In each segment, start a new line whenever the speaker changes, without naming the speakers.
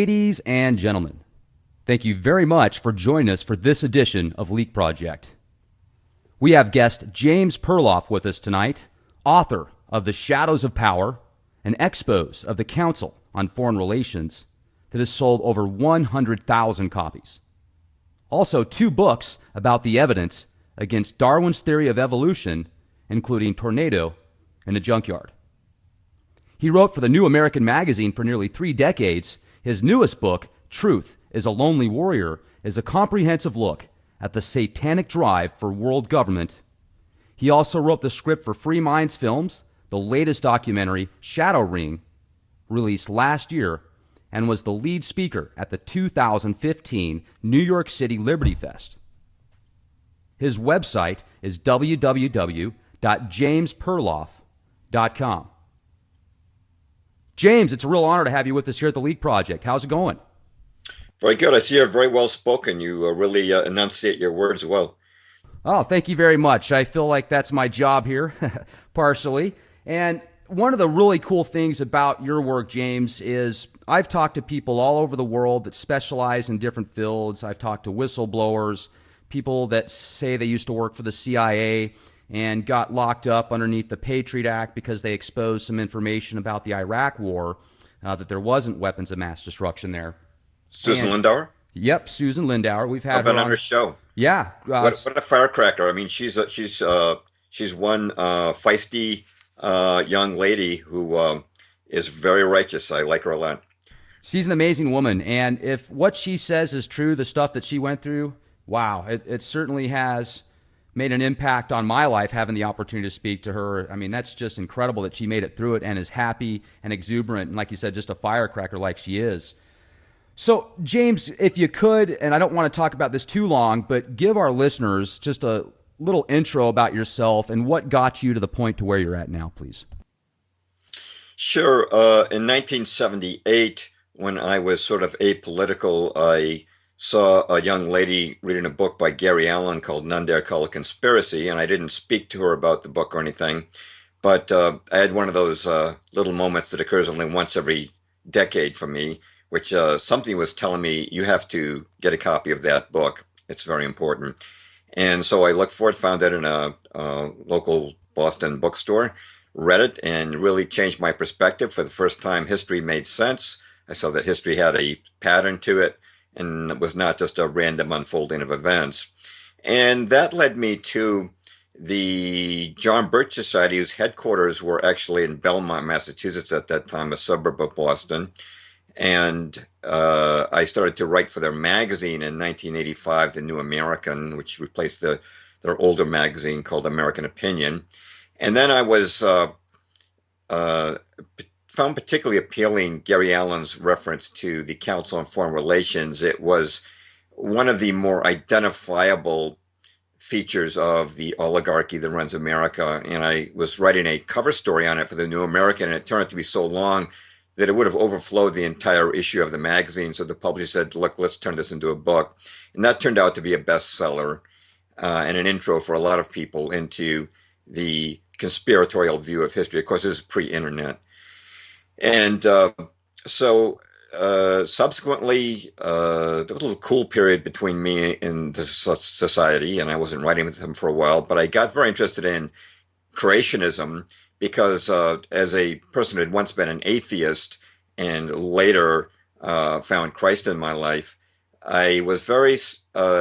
Ladies and gentlemen, thank you very much for joining us for this edition of Leak Project. We have guest James Perloff with us tonight, author of The Shadows of Power, an expose of the Council on Foreign Relations that has sold over 100,000 copies. Also, 2 books about the evidence against Darwin's theory of evolution, including Tornado and a Junkyard. He wrote for the New American Magazine for nearly 3 decades. His newest book, Truth is a Lonely Warrior, is a comprehensive look at the satanic drive for world government. He also wrote the script for Free Minds Films, the latest documentary, Shadow Ring, released last year, and was the lead speaker at the 2015 New York City Liberty Fest. His website is www.jamesperloff.com. James, it's a real honor to have you with us here at the Leak Project. How's it going?
Very good. I see you're very well spoken. You really enunciate your words well.
Oh, thank you very much. I feel like that's my job here, partially. And one of the really cool things about your work, James, is I've talked to people all over the world that specialize in different fields. I've talked to whistleblowers, people that say they used to work for the CIA and got locked up underneath the Patriot Act because they exposed some information about the Iraq War, that there wasn't weapons of mass destruction there.
Susan Lindauer?
Yep, Susan Lindauer. We've had
I've been on her show.
Yeah.
What a firecracker. I mean, she's one feisty young lady who is very righteous. I like her a lot.
She's an amazing woman. And if what she says is true, the stuff that she went through, wow, it certainly has made an impact on my life, having the opportunity to speak to her. I mean, that's just incredible that she made it through it and is happy and exuberant. And like you said, just a firecracker like she is. So, James, if you could, and I don't want to talk about this too long, but give our listeners just a little intro about yourself and what got you to the point to where you're at now, please.
Sure. In 1978, when I was sort of apolitical, I saw a young lady reading a book by Gary Allen called None Dare Call a Conspiracy, and I didn't speak to her about the book or anything, but I had one of those little moments that occurs only once every decade for me, which something was telling me, you have to get a copy of that book. It's very important. And so I looked for it, found it in a local Boston bookstore, read it, and really changed my perspective. For the first time, history made sense. I saw that history had a pattern to it, and it was not just a random unfolding of events. And that led me to the John Birch Society, whose headquarters were actually in Belmont, Massachusetts at that time, a suburb of Boston. And I started to write for their magazine in 1985, The New American, which replaced their older magazine called American Opinion. And then I was found particularly appealing Gary Allen's reference to the Council on Foreign Relations. It was one of the more identifiable features of the oligarchy that runs America. And I was writing a cover story on it for the New American, and it turned out to be so long that it would have overflowed the entire issue of the magazine. So the publisher said, look, let's turn this into a book. And that turned out to be a bestseller and an intro for a lot of people into the conspiratorial view of history. Of course, this is pre-internet. And subsequently, there was a little cool period between me and the society, and I wasn't writing with them for a while, but I got very interested in creationism because as a person who had once been an atheist and later found Christ in my life, I was very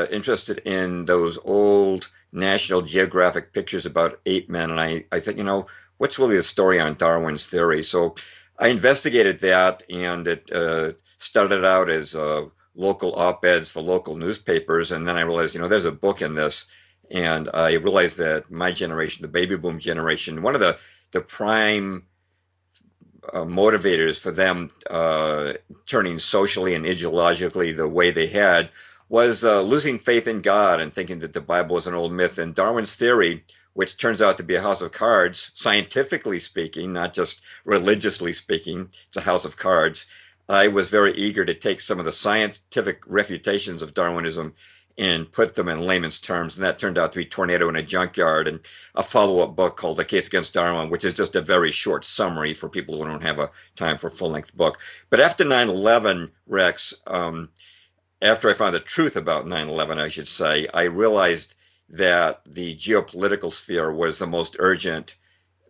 interested in those old National Geographic pictures about ape men. And I thought, what's really the story on Darwin's theory? So I investigated that, and it started out as local op-eds for local newspapers. And then I realized, there's a book in this. And I realized that my generation, the baby boom generation, one of the prime motivators for them turning socially and ideologically the way they had was losing faith in God and thinking that the Bible was an old myth. And Darwin's theory, which turns out to be a house of cards, scientifically speaking, not just religiously speaking, it's a house of cards, I was very eager to take some of the scientific refutations of Darwinism and put them in layman's terms. And that turned out to be Tornado in a Junkyard and a follow-up book called The Case Against Darwin, which is just a very short summary for people who don't have a time for a full-length book. But after 9/11, Rex, after I found the truth about 9/11, I should say, I realized that the geopolitical sphere was the most urgent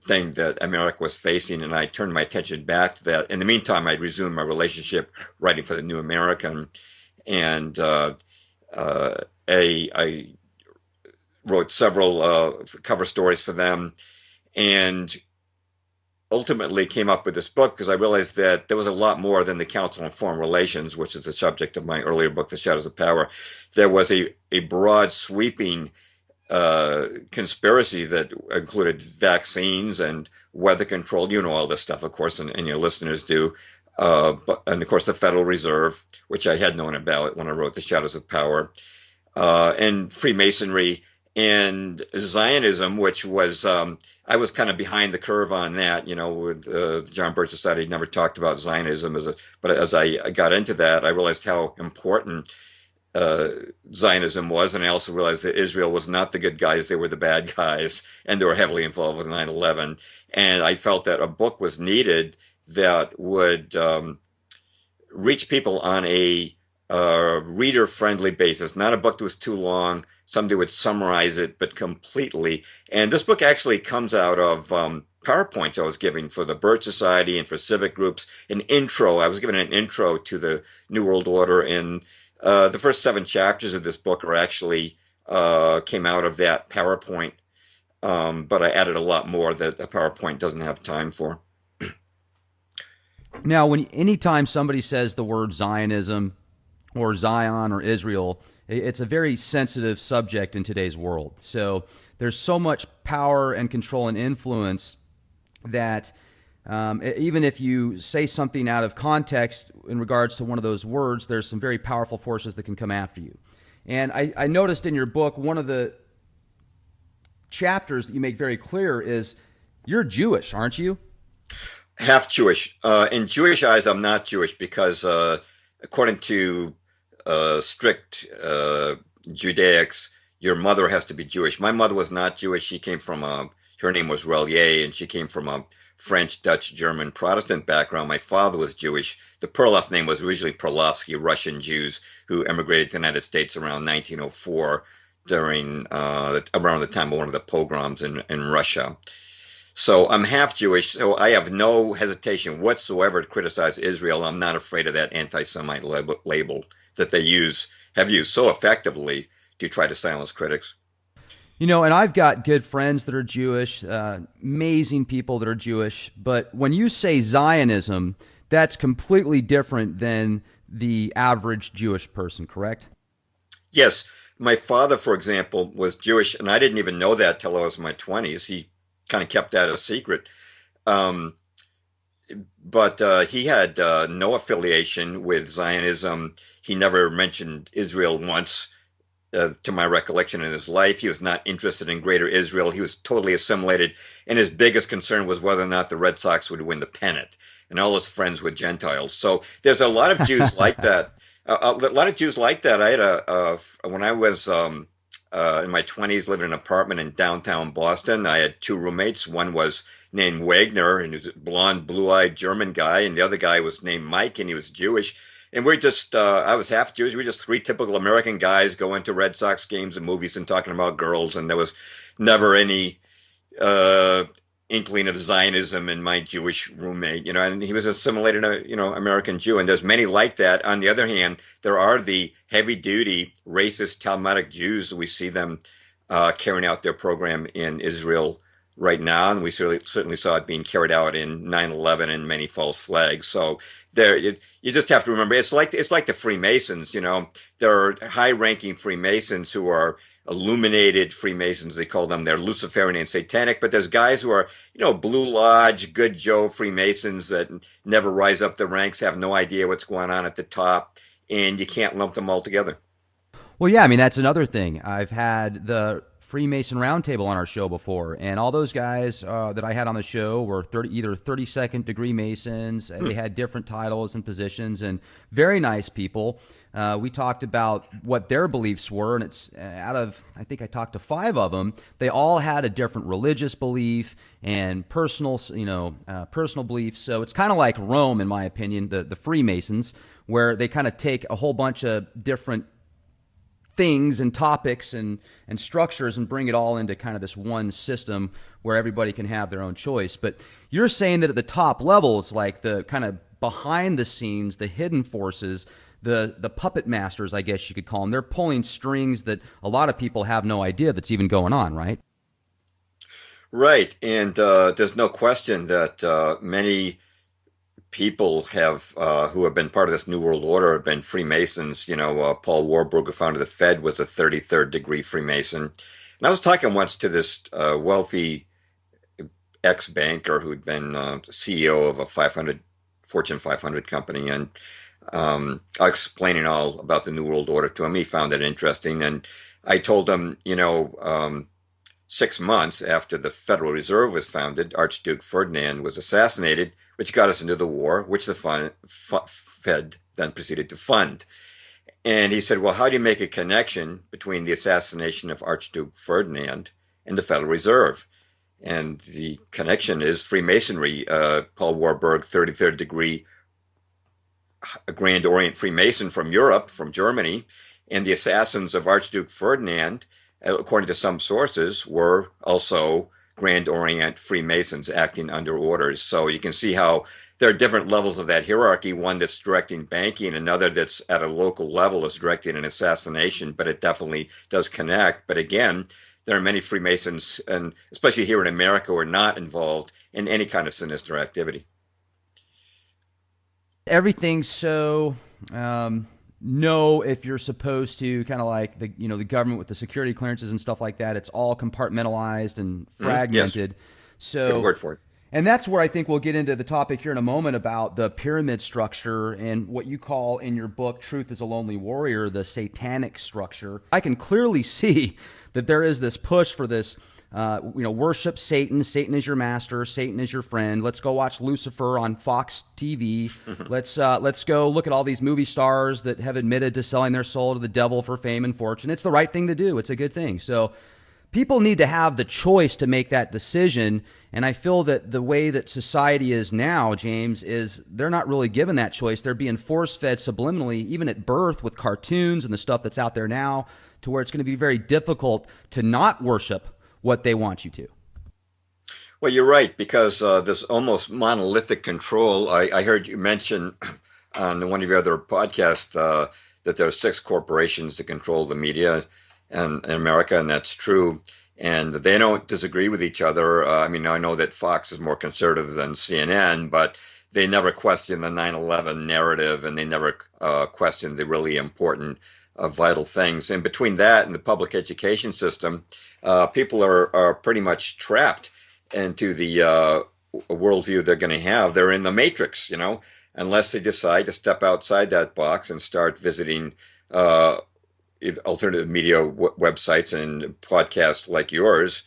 thing that America was facing, and I turned my attention back to that. In the meantime, I resumed my relationship writing for the New American, and uh, I wrote several cover stories for them, and ultimately came up with this book because I realized that there was a lot more than the Council on Foreign Relations, which is the subject of my earlier book, The Shadows of Power. There was a broad, sweeping conspiracy that included vaccines and weather control. You know all this stuff, of course, and your listeners do. And of course, the Federal Reserve, which I had known about when I wrote The Shadows of Power, and Freemasonry and Zionism, which was, I was kind of behind the curve on that. With the John Birch Society, never talked about Zionism but as I got into that, I realized how important uh, Zionism was, and I also realized that Israel was not the good guys; they were the bad guys, and they were heavily involved with 9/11. And I felt that a book was needed that would reach people on a reader-friendly basis, not a book that was too long. Somebody would summarize it, but completely. And this book actually comes out of PowerPoint I was giving for the Birch Society and for civic groups. An intro. I was given an intro to the New World Order, and the first 7 chapters of this book are actually came out of that PowerPoint. But I added a lot more that the PowerPoint doesn't have time for.
Now, anytime somebody says the word Zionism or Zion or Israel, it's a very sensitive subject in today's world. So there's so much power and control and influence that even if you say something out of context in regards to one of those words, there's some very powerful forces that can come after you. And I noticed in your book, one of the chapters that you make very clear is you're Jewish, aren't you?
Half Jewish. In Jewish eyes, I'm not Jewish because, according to strict Judaics, your mother has to be Jewish. My mother was not Jewish. She came from her name was Relier, and she came from a French, Dutch, German, Protestant background. My father was Jewish. The Perloff name was originally Perlovsky, Russian Jews who emigrated to the United States around 1904 during around the time of one of the pogroms in Russia. So I'm half Jewish, so I have no hesitation whatsoever to criticize Israel. I'm not afraid of that anti-Semite label that they have used so effectively to try to silence critics.
And I've got good friends that are Jewish, amazing people that are Jewish. But when you say Zionism, that's completely different than the average Jewish person, correct?
Yes, my father, for example, was Jewish, and I didn't even know that till I was in my 20s. He kind of kept that a secret. Um, but he had no affiliation with Zionism. He never mentioned Israel once, to my recollection in his life. He was not interested in Greater Israel. He was totally assimilated, and his biggest concern was whether or not the Red Sox would win the pennant. And all his friends were Gentiles. So there's a lot of Jews like that. A lot of Jews like that. I had when I was in my 20s, living in an apartment in downtown Boston. I had 2 roommates. One was named Wagner, and he was a blonde, blue-eyed German guy, and the other guy was named Mike, and he was Jewish. And we're just, I was half Jewish. We're just 3 typical American guys going to Red Sox games and movies and talking about girls. And there was never any uh, inkling of Zionism in my Jewish roommate, and he was assimilated, American Jew. And there's many like that. On the other hand, there are the heavy duty racist Talmudic Jews. We see them carrying out their program in Israel right now. And we certainly saw it being carried out in 9/11 and many false flags. So you just have to remember, it's like the Freemasons, there are high ranking Freemasons who are illuminated Freemasons. They call them, they're Luciferian and satanic, but there's guys who are, Blue Lodge, Good Joe Freemasons that never rise up the ranks, have no idea what's going on at the top, and you can't lump them all together.
Well, yeah, I mean, that's another thing. I've had the Freemason Roundtable on our show before, and all those guys that I had on the show were either 32nd degree Masons. They had different titles and positions, and very nice people. We talked about what their beliefs were, and it's out of, I think I talked to 5 of them. They all had a different religious belief and personal beliefs. So it's kind of like Rome, in my opinion, the Freemasons, where they kind of take a whole bunch of different things and topics and structures and bring it all into kind of this one system where everybody can have their own choice. But you're saying that at the top levels, like the kind of behind the scenes, the hidden forces, the puppet masters, I guess you could call them, they're pulling strings that a lot of people have no idea that's even going on, right?
Right. And there's no question that many people who have been part of this New World Order have been Freemasons. Paul Warburg, who founded the Fed, was a 33rd degree Freemason. And I was talking once to this wealthy ex-banker who'd been CEO of a Fortune 500 company, and I was explaining all about the New World Order to him. He found it interesting, and I told him, 6 months after the Federal Reserve was founded, Archduke Ferdinand was assassinated, which got us into the war, which the Fed then proceeded to fund. And he said, well, how do you make a connection between the assassination of Archduke Ferdinand and the Federal Reserve? And the connection is Freemasonry. Paul Warburg, 33rd degree Grand Orient Freemason from Europe, from Germany, and the assassins of Archduke Ferdinand, according to some sources, were also Grand Orient Freemasons acting under orders. So you can see how there are different levels of that hierarchy, one that's directing banking, another that's at a local level is directing an assassination, but it definitely does connect. But again, there are many Freemasons, and especially here in America, who are not involved in any kind of sinister activity.
Everything's so know if you're supposed to, kind of like the government with the security clearances and stuff like that. It's all compartmentalized and fragmented.
Yes.
So
good word for it.
And that's where I think we'll get into the topic here in a moment about the pyramid structure and what you call in your book, Truth is a Lonely Warrior, the satanic structure. I can clearly see that there is this push for this, worship Satan. Satan is your master. Satan is your friend. Let's go watch Lucifer on Fox TV. Let's go look at all these movie stars that have admitted to selling their soul to the devil for fame and fortune. It's the right thing to do. It's a good thing. So people need to have the choice to make that decision. And I feel that the way that society is now, James, is they're not really given that choice. They're being force-fed subliminally, even at birth with cartoons and the stuff that's out there now, to where it's going to be very difficult to not worship what they want you to.
Well, you're right, because there's almost monolithic control. I heard you mention on one of your other podcasts that there are 6 corporations that control the media in America, and that's true. And they don't disagree with each other. I know that Fox is more conservative than CNN, but they never question the 9/11 narrative, and they never question the really important, vital things. And between that and the public education system, people are pretty much trapped into the worldview they're going to have. They're in the matrix, unless they decide to step outside that box and start visiting alternative media websites and podcasts like yours,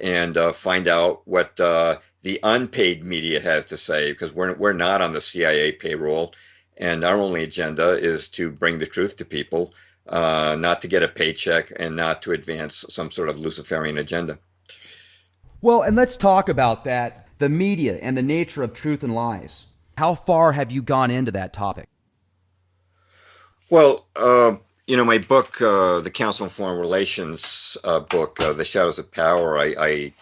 and find out what the unpaid media has to say, because we're not on the CIA payroll, and our only agenda is to bring the truth to people, not to get a paycheck and not to advance some sort of Luciferian agenda.
Well, and let's talk about that, the media and the nature of truth and lies. How far have you gone into that topic?
Well, my book, the Council on Foreign Relations book, The Shadows of Power, I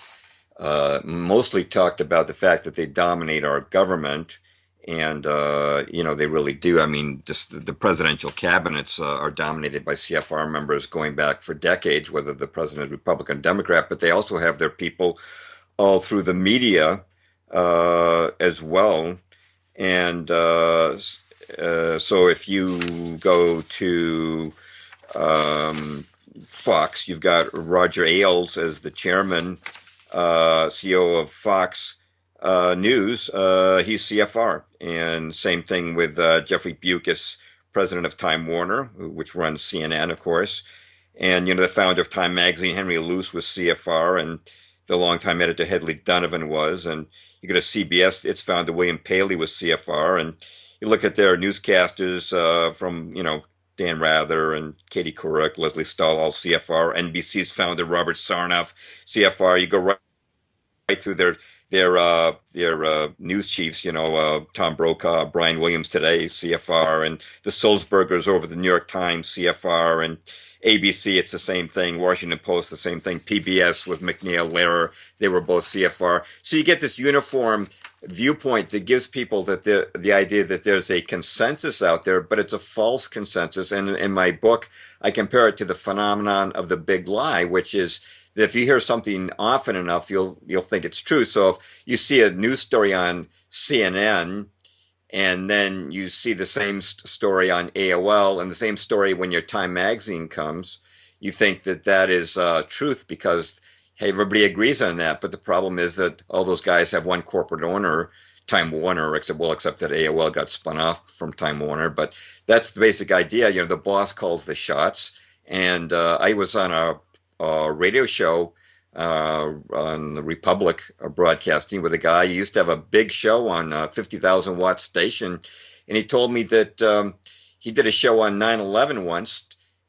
mostly talked about the fact that they dominate our government, and, they really do. Just the presidential cabinets are dominated by CFR members going back for decades, whether the president is Republican or Democrat, but they also have their people all through the media as well. And so if you go to Fox, you've got Roger Ailes as the chairman, CEO of Fox News. He's CFR. And same thing with Jeffrey Bewkes, president of Time Warner, which runs CNN, of course. And, the founder of Time Magazine, Henry Luce, was CFR, and the longtime editor, Hedley Donovan, was. And you go to CBS, its founder, William Paley, was CFR. And you look at their newscasters from, Dan Rather and Katie Couric, Leslie Stahl, all CFR. NBC's founder, Robert Sarnoff, CFR. You go right through their news chiefs, Tom Brokaw, Brian Williams today, CFR, and the Sulzbergers over the New York Times, CFR, and ABC, it's the same thing. Washington Post, the same thing. PBS with McNeil, Lehrer, they were both CFR. So you get this uniform viewpoint that gives people that the idea that there's a consensus out there, but it's a false consensus. And in my book, I compare it to the phenomenon of the big lie, which is that if you hear something often enough, you'll think it's true. So if you see a news story on CNN, and then you see the same story on AOL and the same story when your Time magazine comes, you think that that is truth because, hey, everybody agrees on that. But the problem is that all those guys have one corporate owner, Time Warner, except that AOL got spun off from Time Warner. But that's the basic idea. The boss calls the shots. And I was on a radio show on the Republic broadcasting with a guy. He used to have a big show on a 50,000 watt station. And he told me that he did a show on 9/11 once.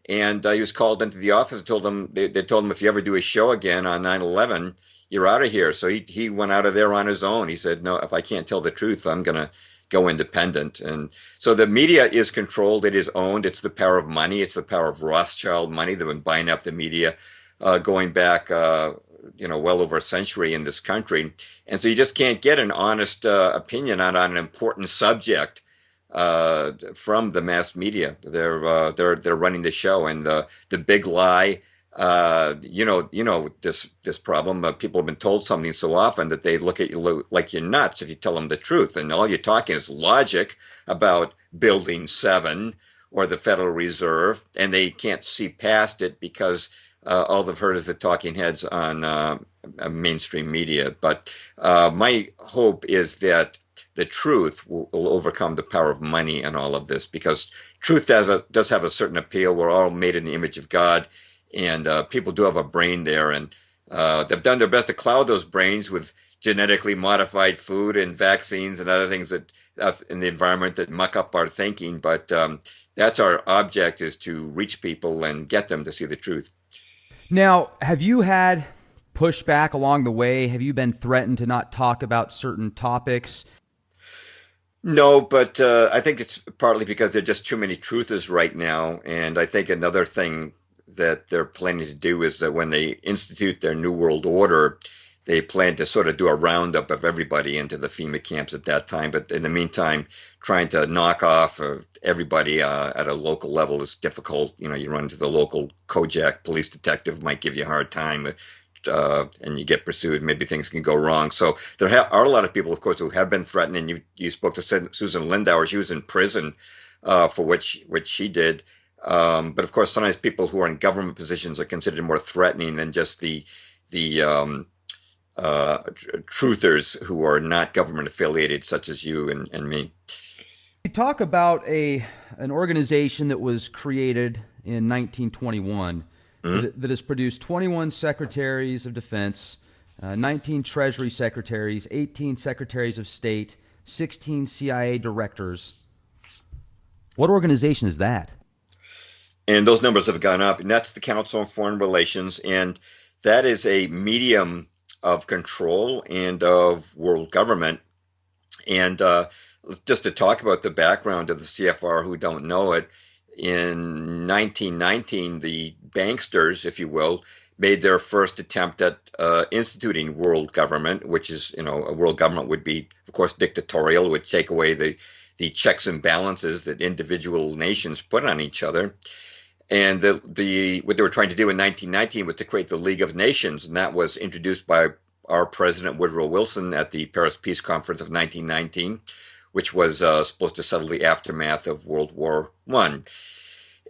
And he was called into the office and they told him, if you ever do a show again on 9/11, you're out of here. So he went out of there on his own. He said, no, if I can't tell the truth, I'm going to go independent. And so the media is controlled. It is owned. It's the power of money. It's the power of Rothschild money. They've been buying up the media going back, well over a century in this country. And so you just can't get an honest opinion on an important subject from the mass media. They're running the show, and the big lie. This problem. People have been told something so often that they look at you like you're nuts if you tell them the truth, and all you're talking is logic about Building 7 or the Federal Reserve, and they can't see past it because all they've heard is the talking heads on mainstream media. But my hope is that the truth will overcome the power of money and all of this, because truth does have a certain appeal. We're all made in the image of God, and people do have a brain there, and they've done their best to cloud those brains with genetically modified food and vaccines and other things that in the environment that muck up our thinking. But that's our object, is to reach people and get them to see the truth.
Now, have you had pushback along the way? Have you been threatened to not talk about certain topics?
No, but I think it's partly because there are just too many truthers right now. And I think another thing that they're planning to do is that when they institute their New World Order, they plan to sort of do a roundup of everybody into the FEMA camps at that time. But in the meantime, trying to knock off everybody at a local level is difficult. You run into the local Kojak police detective, might give you a hard time, and you get pursued. Maybe things can go wrong. So there are a lot of people, of course, who have been threatened. And you spoke to Susan Lindauer. She was in prison for which she did. But of course, sometimes people who are in government positions are considered more threatening than just the truthers who are not government affiliated, such as you and me.
You talk about an organization that was created in 1921 that has produced 21 secretaries of defense, 19 Treasury secretaries, 18 secretaries of state, 16 CIA directors. What organization is that?
And those numbers have gone up, and that's the Council on Foreign Relations, and that is a medium of control and of world government. And just to talk about the background of the CFR who don't know it, in 1919, the banksters, if you will, made their first attempt at instituting world government, which is, a world government would be, of course, dictatorial, would take away the checks and balances that individual nations put on each other. And what they were trying to do in 1919 was to create the League of Nations, and that was introduced by our President Woodrow Wilson at the Paris Peace Conference of 1919, which was supposed to settle the aftermath of World War I.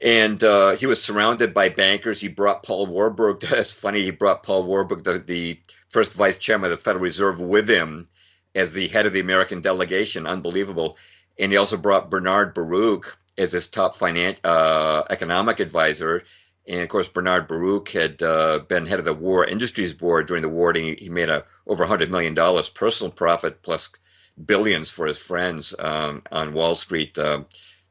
And he was surrounded by bankers. He brought Paul Warburg. It's funny, he brought Paul Warburg, the first vice chairman of the Federal Reserve, with him as the head of the American delegation. Unbelievable. And he also brought Bernard Baruch as his top economic advisor. And of course, Bernard Baruch had been head of the War Industries Board during the war. And he made over $100 million personal profit plus billions for his friends on Wall Street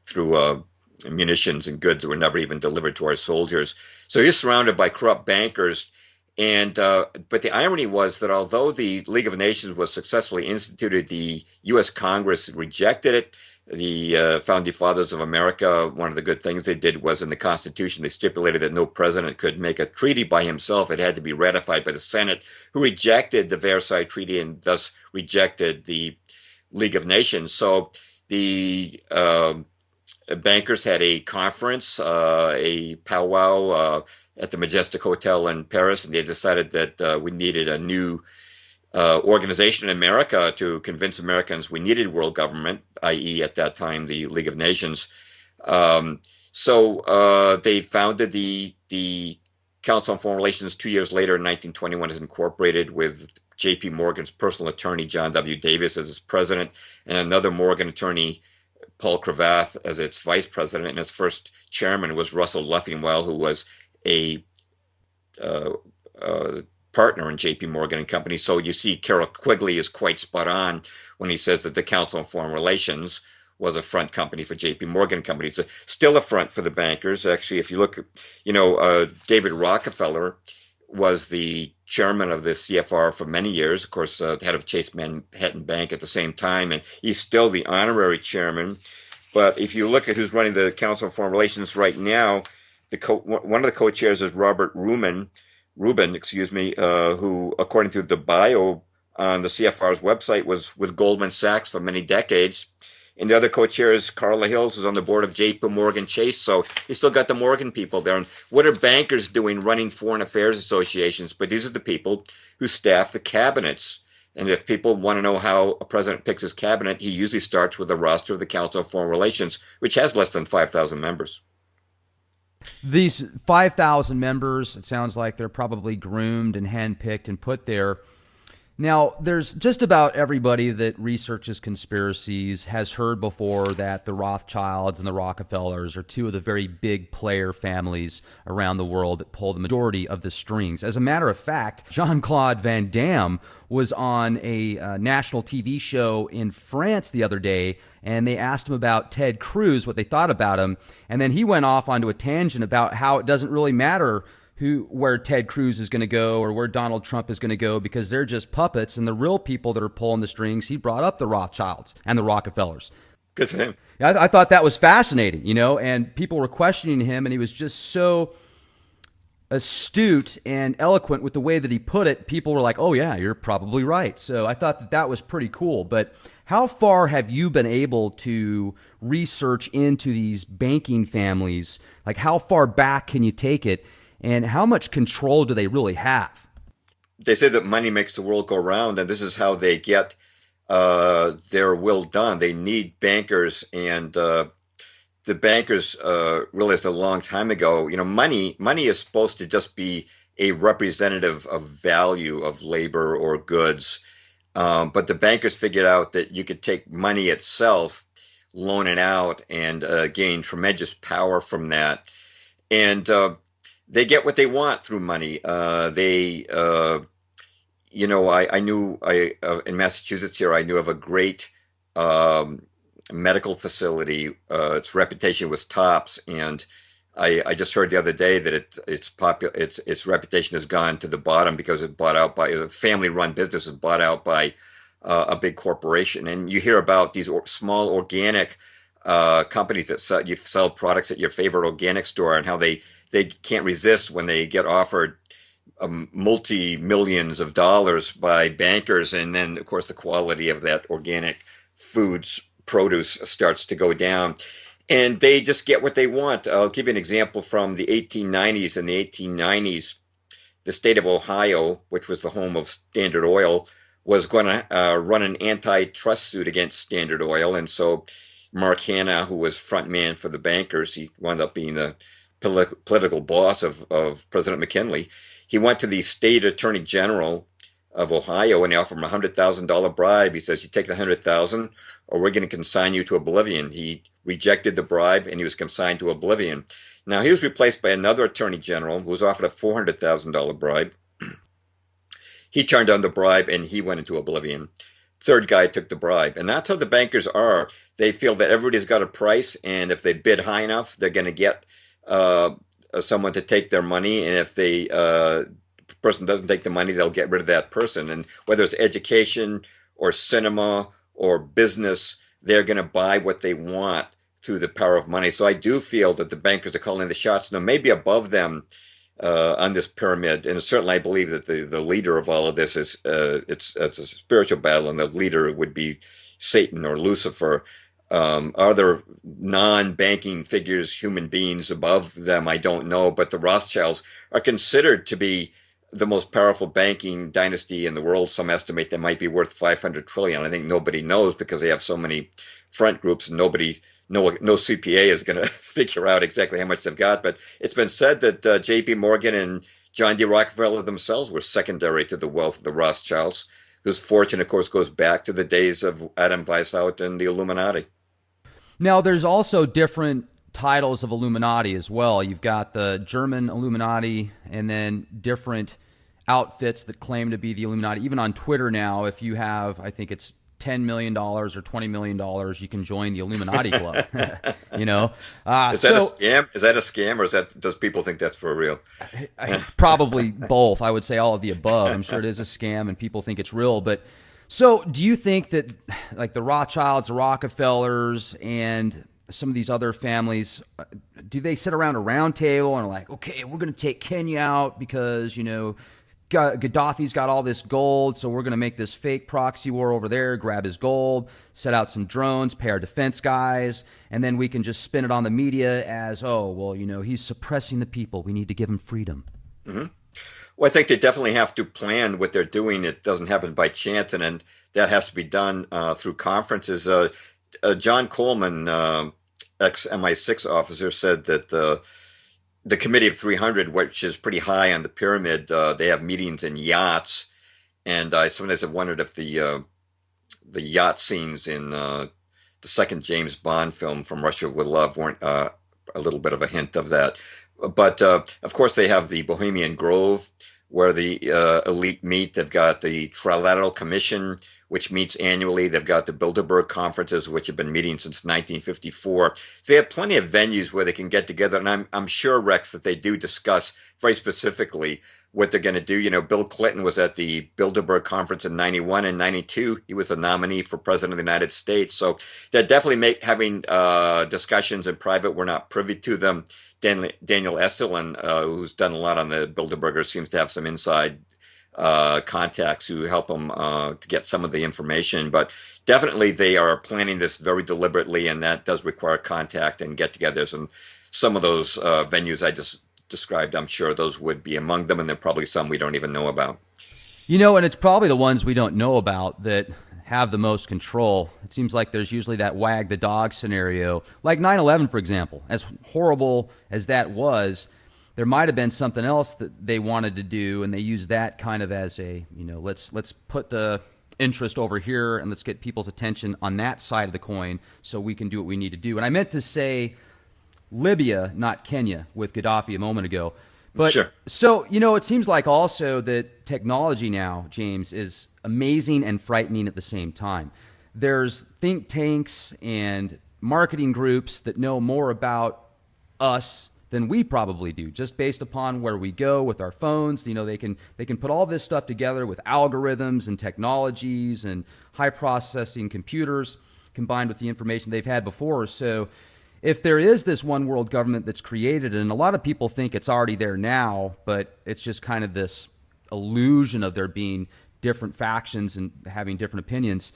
through munitions and goods that were never even delivered to our soldiers. So he's surrounded by corrupt bankers. And but the irony was that although the League of Nations was successfully instituted, the U.S. Congress rejected it. The founding fathers of America, one of the good things they did was in the Constitution, they stipulated that no president could make a treaty by himself. It had to be ratified by the Senate, who rejected the Versailles Treaty and thus rejected the League of Nations. So the bankers had a conference, a powwow at the Majestic Hotel in Paris, and they decided that we needed a new organization in America to convince Americans we needed world government, i.e., at that time, the League of Nations. So they founded the Council on Foreign Relations 2 years later in 1921 is incorporated with J.P. Morgan's personal attorney, John W. Davis, as its president, and another Morgan attorney, Paul Cravath, as its vice president. And its first chairman was Russell Leffingwell, who was a partner in J.P. Morgan and Company. So you see, Carroll Quigley is quite spot on when he says that the Council on Foreign Relations was a front company for J.P. Morgan Company. It's still a front for the bankers. Actually, if you look, David Rockefeller was the chairman of the CFR for many years, of course, head of Chase Manhattan Bank at the same time, and he's still the honorary chairman. But if you look at who's running the Council on Foreign Relations right now, one of the co-chairs is Robert Rubin, who, according to the bio on the CFR's website, was with Goldman Sachs for many decades. And the other co-chair is Carla Hills, who's on the board of J.P. Morgan Chase. So you still got the Morgan people there. And what are bankers doing running foreign affairs associations? But these are the people who staff the cabinets. And if people want to know how a president picks his cabinet, he usually starts with a roster of the Council on Foreign Relations, which has less than 5,000 members.
These 5,000 members, it sounds like they're probably groomed and handpicked and put there. Now, there's just about everybody that researches conspiracies has heard before that the Rothschilds and the Rockefellers are two of the very big player families around the world that pull the majority of the strings. As a matter of fact, Jean-Claude Van Damme was on a national TV show in France the other day, and they asked him about Ted Cruz, what they thought about him, and then he went off onto a tangent about how it doesn't really matter where Ted Cruz is going to go or where Donald Trump is going to go because they're just puppets, and the real people that are pulling the strings, he brought up the Rothschilds and the Rockefellers.
Good for him.
I thought that was fascinating, and people were questioning him, and he was just so astute and eloquent with the way that he put it. People were like, oh yeah, you're probably right. So I thought that was pretty cool. But how far have you been able to research into these banking families? Like, how far back can you take it? And how much control do they really have?
They say that money makes the world go round, and this is how they get their will done. They need bankers, and the bankers realized a long time ago, money is supposed to just be a representative of value of labor or goods. But the bankers figured out that you could take money itself, loan it out, and gain tremendous power from that. And they get what they want through money. I knew in Massachusetts here, I knew of a great medical facility. Its reputation was tops, and I just heard the other day that its reputation has gone to the bottom because it bought out by a family-run business, is bought out by a big corporation. And you hear about these small organic companies that sell products at your favorite organic store, and how they can't resist when they get offered multi-millions of dollars by bankers, and then of course the quality of that organic foods produce starts to go down, and they just get what they want. I'll give you an example from the 1890s. In the 1890s, the state of Ohio, which was the home of Standard Oil, was going to run an antitrust suit against Standard Oil, and so Mark Hanna, who was front man for the bankers, he wound up being the political boss of President McKinley. He went to the state attorney general of Ohio, and he offered him a $100,000 bribe. He says, you take the $100,000 or we're going to consign you to oblivion. He rejected the bribe, and he was consigned to oblivion. Now, he was replaced by another attorney general who was offered a $400,000 bribe. He turned down the bribe and he went into oblivion. Third guy took the bribe. And that's how the bankers are. They feel that everybody's got a price, and if they bid high enough, they're going to get uh, someone to take their money. And if the person doesn't take the money, they'll get rid of that person. And whether it's education or cinema or business, they're going to buy what they want through the power of money. So I do feel that the bankers are calling the shots. Now, maybe above them on this pyramid, and certainly I believe that the leader of all of this is it's a spiritual battle, and the leader would be Satan or Lucifer. Other non-banking figures, human beings above them, I don't know, but the Rothschilds are considered to be the most powerful banking dynasty in the world. Some estimate they might be worth 500 trillion. I think nobody knows because they have so many front groups, and no CPA is going to figure out exactly how much they've got. But it's been said that J.P. Morgan and John D. Rockefeller themselves were secondary to the wealth of the Rothschilds, whose fortune, of course, goes back to the days of Adam Weishaupt and the Illuminati.
Now, there's also different titles of Illuminati as well. You've got the German Illuminati and then different outfits that claim to be the Illuminati. Even on Twitter now, if you have, I think it's $10 million or $20 million, you can join the Illuminati club. You know,
is that a scam? Is that a scam, or does people think that's for real?
Probably both. I would say all of the above. I'm sure it is a scam and people think it's real. But so do you think that like the Rothschilds, the Rockefellers, and some of these other families, do they sit around a round table and are like, okay, we're going to take Kenya out because, you know, Gaddafi's got all this gold, so we're going to make this fake proxy war over there, grab his gold, set out some drones, pay our defense guys, and then we can just spin it on the media as, oh, well, you know, he's suppressing the people. We need to give him freedom.
Mm-hmm. Well, I think they definitely have to plan what they're doing. It doesn't happen by chance, and that has to be done through conferences. John Coleman, ex-MI6 officer, said that the Committee of 300, which is pretty high on the pyramid, they have meetings in yachts, and I sometimes have wondered if the yacht scenes in the second James Bond film, From Russia with Love, weren't a little bit of a hint of that. But of course, they have the Bohemian Grove, where the elite meet. They've got the Trilateral Commission, which meets annually. They've got the Bilderberg conferences, which have been meeting since 1954. So they have plenty of venues where they can get together. And I'm sure, Rex, that they do discuss very specifically what they're going to do. You know, Bill Clinton was at the Bilderberg conference in 91 and 92. He was the nominee for president of the United States. So they're definitely having discussions in private. We're not privy to them. Daniel Estelin, who's done a lot on the Bilderbergers, seems to have some inside contacts who help them to get some of the information. But definitely they are planning this very deliberately, and that does require contact and get-togethers. And some of those venues I just described, I'm sure those would be among them, and there are probably some we don't even know about.
You know, and it's probably the ones we don't know about that have the most control. It seems like there's usually that wag the dog scenario. Like 9/11, for example, as horrible as that was, there might have been something else that they wanted to do, and they used that kind of as a, you know, let's put the interest over here and let's get people's attention on that side of the coin so we can do what we need to do. And I meant to say Libya, not Kenya, with Gaddafi a moment ago. But
sure.
So, you know, it seems like also that technology now, James, is amazing and frightening at the same time. There's think tanks and marketing groups that know more about us than we probably do, just based upon where we go with our phones. You know, they can put all this stuff together with algorithms and technologies and high processing computers combined with the information they've had before. So if there is this one world government that's created, and a lot of people think it's already there now, but it's just kind of this illusion of there being different factions and having different opinions.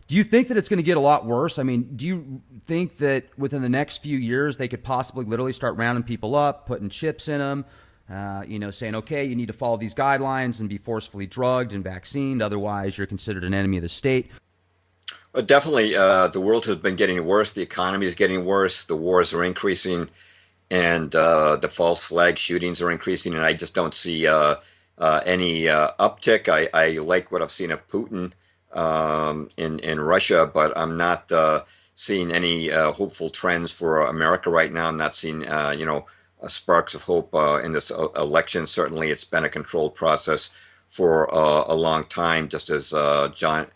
Do you think that it's going to get a lot worse? I mean, do you think that within the next few years they could possibly literally start rounding people up, putting chips in them, you know, saying, okay, you need to follow these guidelines and be forcefully drugged and vaccinated, otherwise you're considered an enemy of the state?
Definitely, the world has been getting worse. The economy is getting worse. The wars are increasing, and the false flag shootings are increasing. And I just don't see any uptick. I like what I've seen of Putin in Russia, but I'm not seeing any hopeful trends for America right now. I'm not seeing, sparks of hope in this election. Certainly, it's been a controlled process for a long time, just as John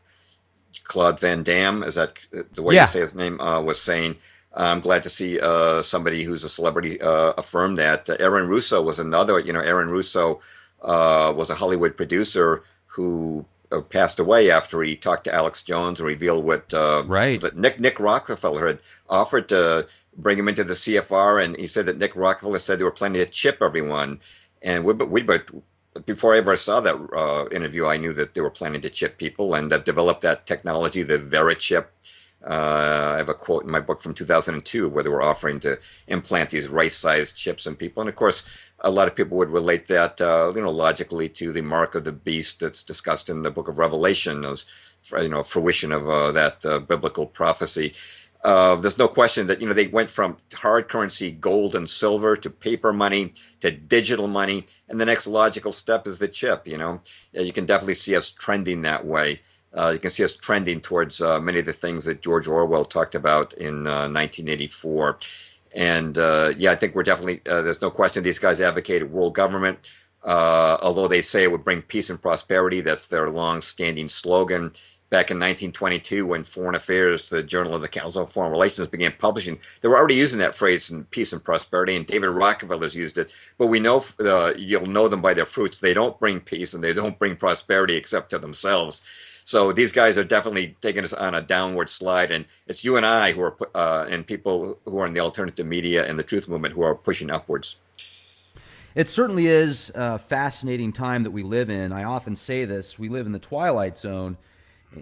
Claude Van Damme, is that the way you
Yeah.
say his name, was saying. I'm glad to see somebody who's a celebrity affirm that. Aaron Russo was another. Aaron Russo was a Hollywood producer who passed away after he talked to Alex Jones and revealed what
Right.
that Nick Rockefeller had offered to bring him into the CFR, and he said that Nick Rockefeller said they were planning to chip everyone. And before I ever saw that interview, I knew that they were planning to chip people, and they've developed that technology, the Verichip. I have a quote in my book from 2002 where they were offering to implant these rice-sized chips in people, and of course, a lot of people would relate that, logically to the mark of the beast that's discussed in the Book of Revelation, as fruition of that biblical prophecy. There's no question that they went from hard currency, gold and silver, to paper money, to digital money, and the next logical step is the chip. You can definitely see us trending that way. You can see us trending towards many of the things that George Orwell talked about in 1984. And I think we're definitely, there's no question these guys advocated world government. Although they say it would bring peace and prosperity, that's their long-standing slogan. Back in 1922, when Foreign Affairs, the Journal of the Council on Foreign Relations, began publishing, they were already using that phrase in peace and prosperity, and David Rockefeller's used it. But we know, you'll know them by their fruits. They don't bring peace and they don't bring prosperity except to themselves. So these guys are definitely taking us on a downward slide, and it's you and I who are, and people who are in the alternative media and the truth movement who are pushing upwards.
It certainly is a fascinating time that we live in. I often say this: we live in the twilight zone,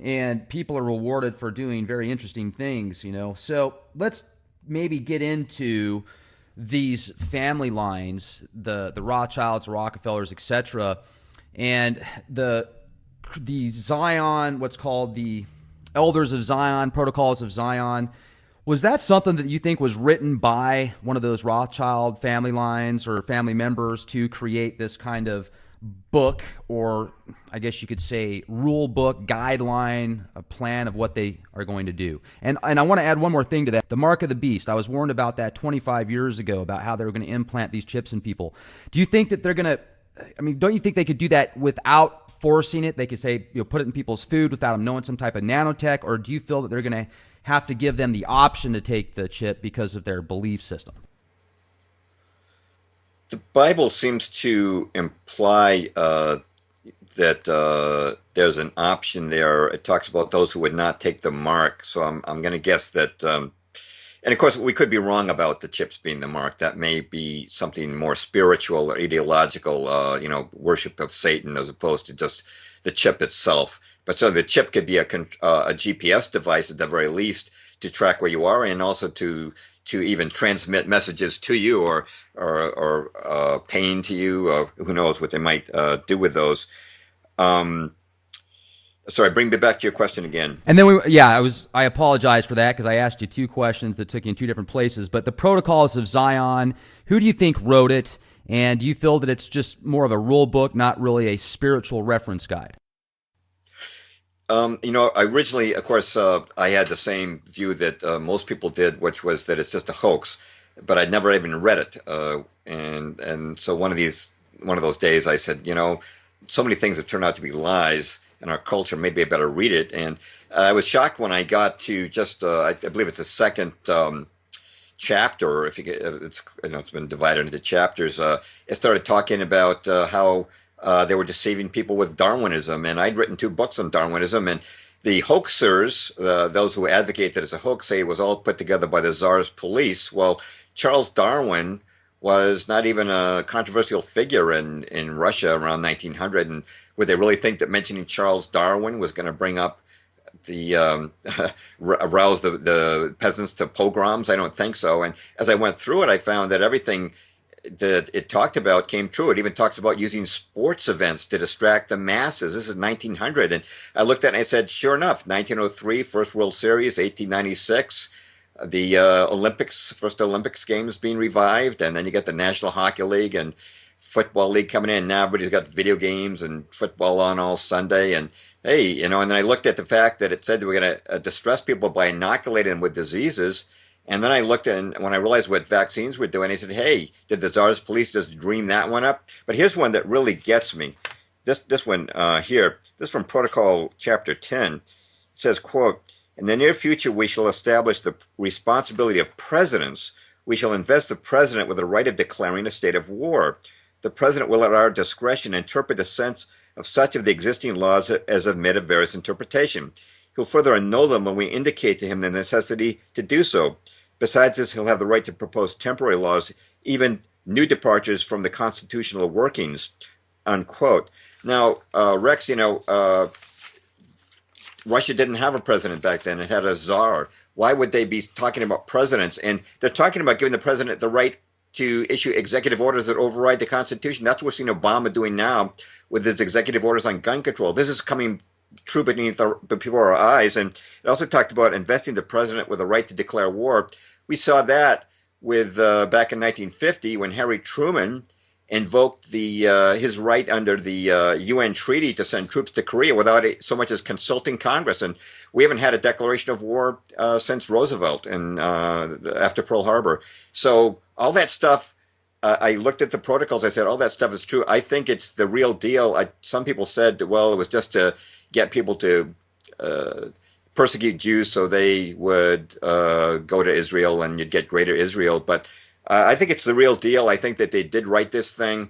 and people are rewarded for doing very interesting things. So let's maybe get into these family lines, the Rothschilds, Rockefellers, etc., and the Zion, what's called the Elders of Zion, Protocols of Zion. Was that something that you think was written by one of those Rothschild family lines or family members to create this kind of book, or I guess you could say rule book, guideline, a plan of what they are going to do? And I want to add one more thing to that. The mark of the beast. I was warned about that 25 years ago, about how they were going to implant these chips in people. Do you think that they're going to, don't you think they could do that without forcing it? They could say, put it in people's food without them knowing some type of nanotech, or do you feel that they're going to have to give them the option to take the chip because of their belief system?
The Bible seems to imply that there's an option there. It talks about those who would not take the mark. So I'm going to guess that, and of course, we could be wrong about the chips being the mark. That may be something more spiritual or ideological, worship of Satan as opposed to just the chip itself. But so the chip could be a GPS device at the very least to track where you are, and also to even transmit messages to you, or pain to you. Who knows what they might do with those. Sorry, bring me back to your question again.
And then I apologize for that because I asked you two questions that took you in two different places. But the Protocols of Zion, who do you think wrote it? And do you feel that it's just more of a rule book, not really a spiritual reference guide?
Originally, of course, I had the same view that most people did, which was that it's just a hoax, but I'd never even read it. And so one of those days I said, so many things that turn out to be lies in our culture, maybe I better read it. And I was shocked when I got to just, I believe it's the second chapter. If you get, it's been divided into chapters. It started talking about how they were deceiving people with Darwinism, and I'd written 2 books on Darwinism, and the hoaxers, those who advocate that it's a hoax, say it was all put together by the Tsar's police. Well, Charles Darwin was not even a controversial figure in Russia around 1900, and would they really think that mentioning Charles Darwin was going to bring up arouse the peasants to pogroms? I don't think so. And as I went through it, I found that everything that it talked about came true. It even talks about using sports events to distract the masses. This is 1900. And I looked at it and I said, sure enough, 1903, first World Series, 1896, the Olympics, first Olympics games being revived. And then you get the National Hockey League. And football league coming in. Now everybody's got video games and football on all Sunday. And hey, and then I looked at the fact that it said that we're going to distress people by inoculating them with diseases. And then I looked at, and when I realized what vaccines were doing, I said, hey, did the Tsar's police just dream that one up? But here's one that really gets me. This one here, this is from Protocol Chapter 10. It says, quote, in the near future, we shall establish the responsibility of presidents. We shall invest the president with the right of declaring a state of war. The president will at our discretion interpret the sense of such of the existing laws as admit of various interpretation. He'll further annul them when we indicate to him the necessity to do so. Besides this, he'll have the right to propose temporary laws, even new departures from the constitutional workings, unquote. Now, Rex, Russia didn't have a president back then. It had a czar. Why would they be talking about presidents? And they're talking about giving the president the right to issue executive orders that override the Constitution. That's what we're seeing Obama doing now with his executive orders on gun control. This is coming true before our eyes. And it also talked about investing the president with the right to declare war. We saw that with back in 1950 when Harry Truman invoked his right under the UN treaty to send troops to Korea without so much as consulting Congress. And we haven't had a declaration of war since Roosevelt and after Pearl Harbor. So all that stuff, I looked at the protocols. I said, all that stuff is true. I think it's the real deal. Some people said, well, it was just to get people to persecute Jews so they would go to Israel and you'd get greater Israel. But I think it's the real deal. I think that they did write this thing.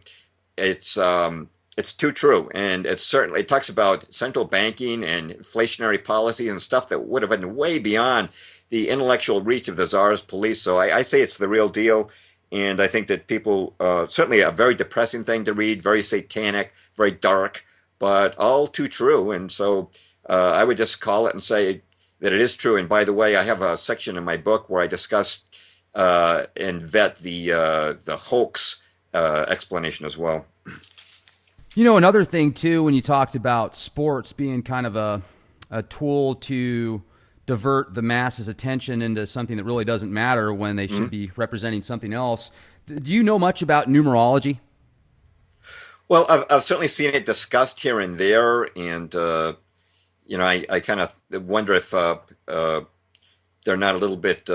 It's too true. And it talks about central banking and inflationary policy and stuff that would have been way beyond the intellectual reach of the Tsar's police. So I say it's the real deal. And I think that people, certainly a very depressing thing to read, very satanic, very dark, but all too true. And so I would just call it and say that it is true. And by the way, I have a section in my book where I discuss and vet the hoax explanation as well.
Another thing, too, when you talked about sports being kind of a tool to divert the masses' attention into something that really doesn't matter when they should be representing something else. Do you know much about numerology?
Well, I've certainly seen it discussed here and there, and I kind of wonder if they're not a little bit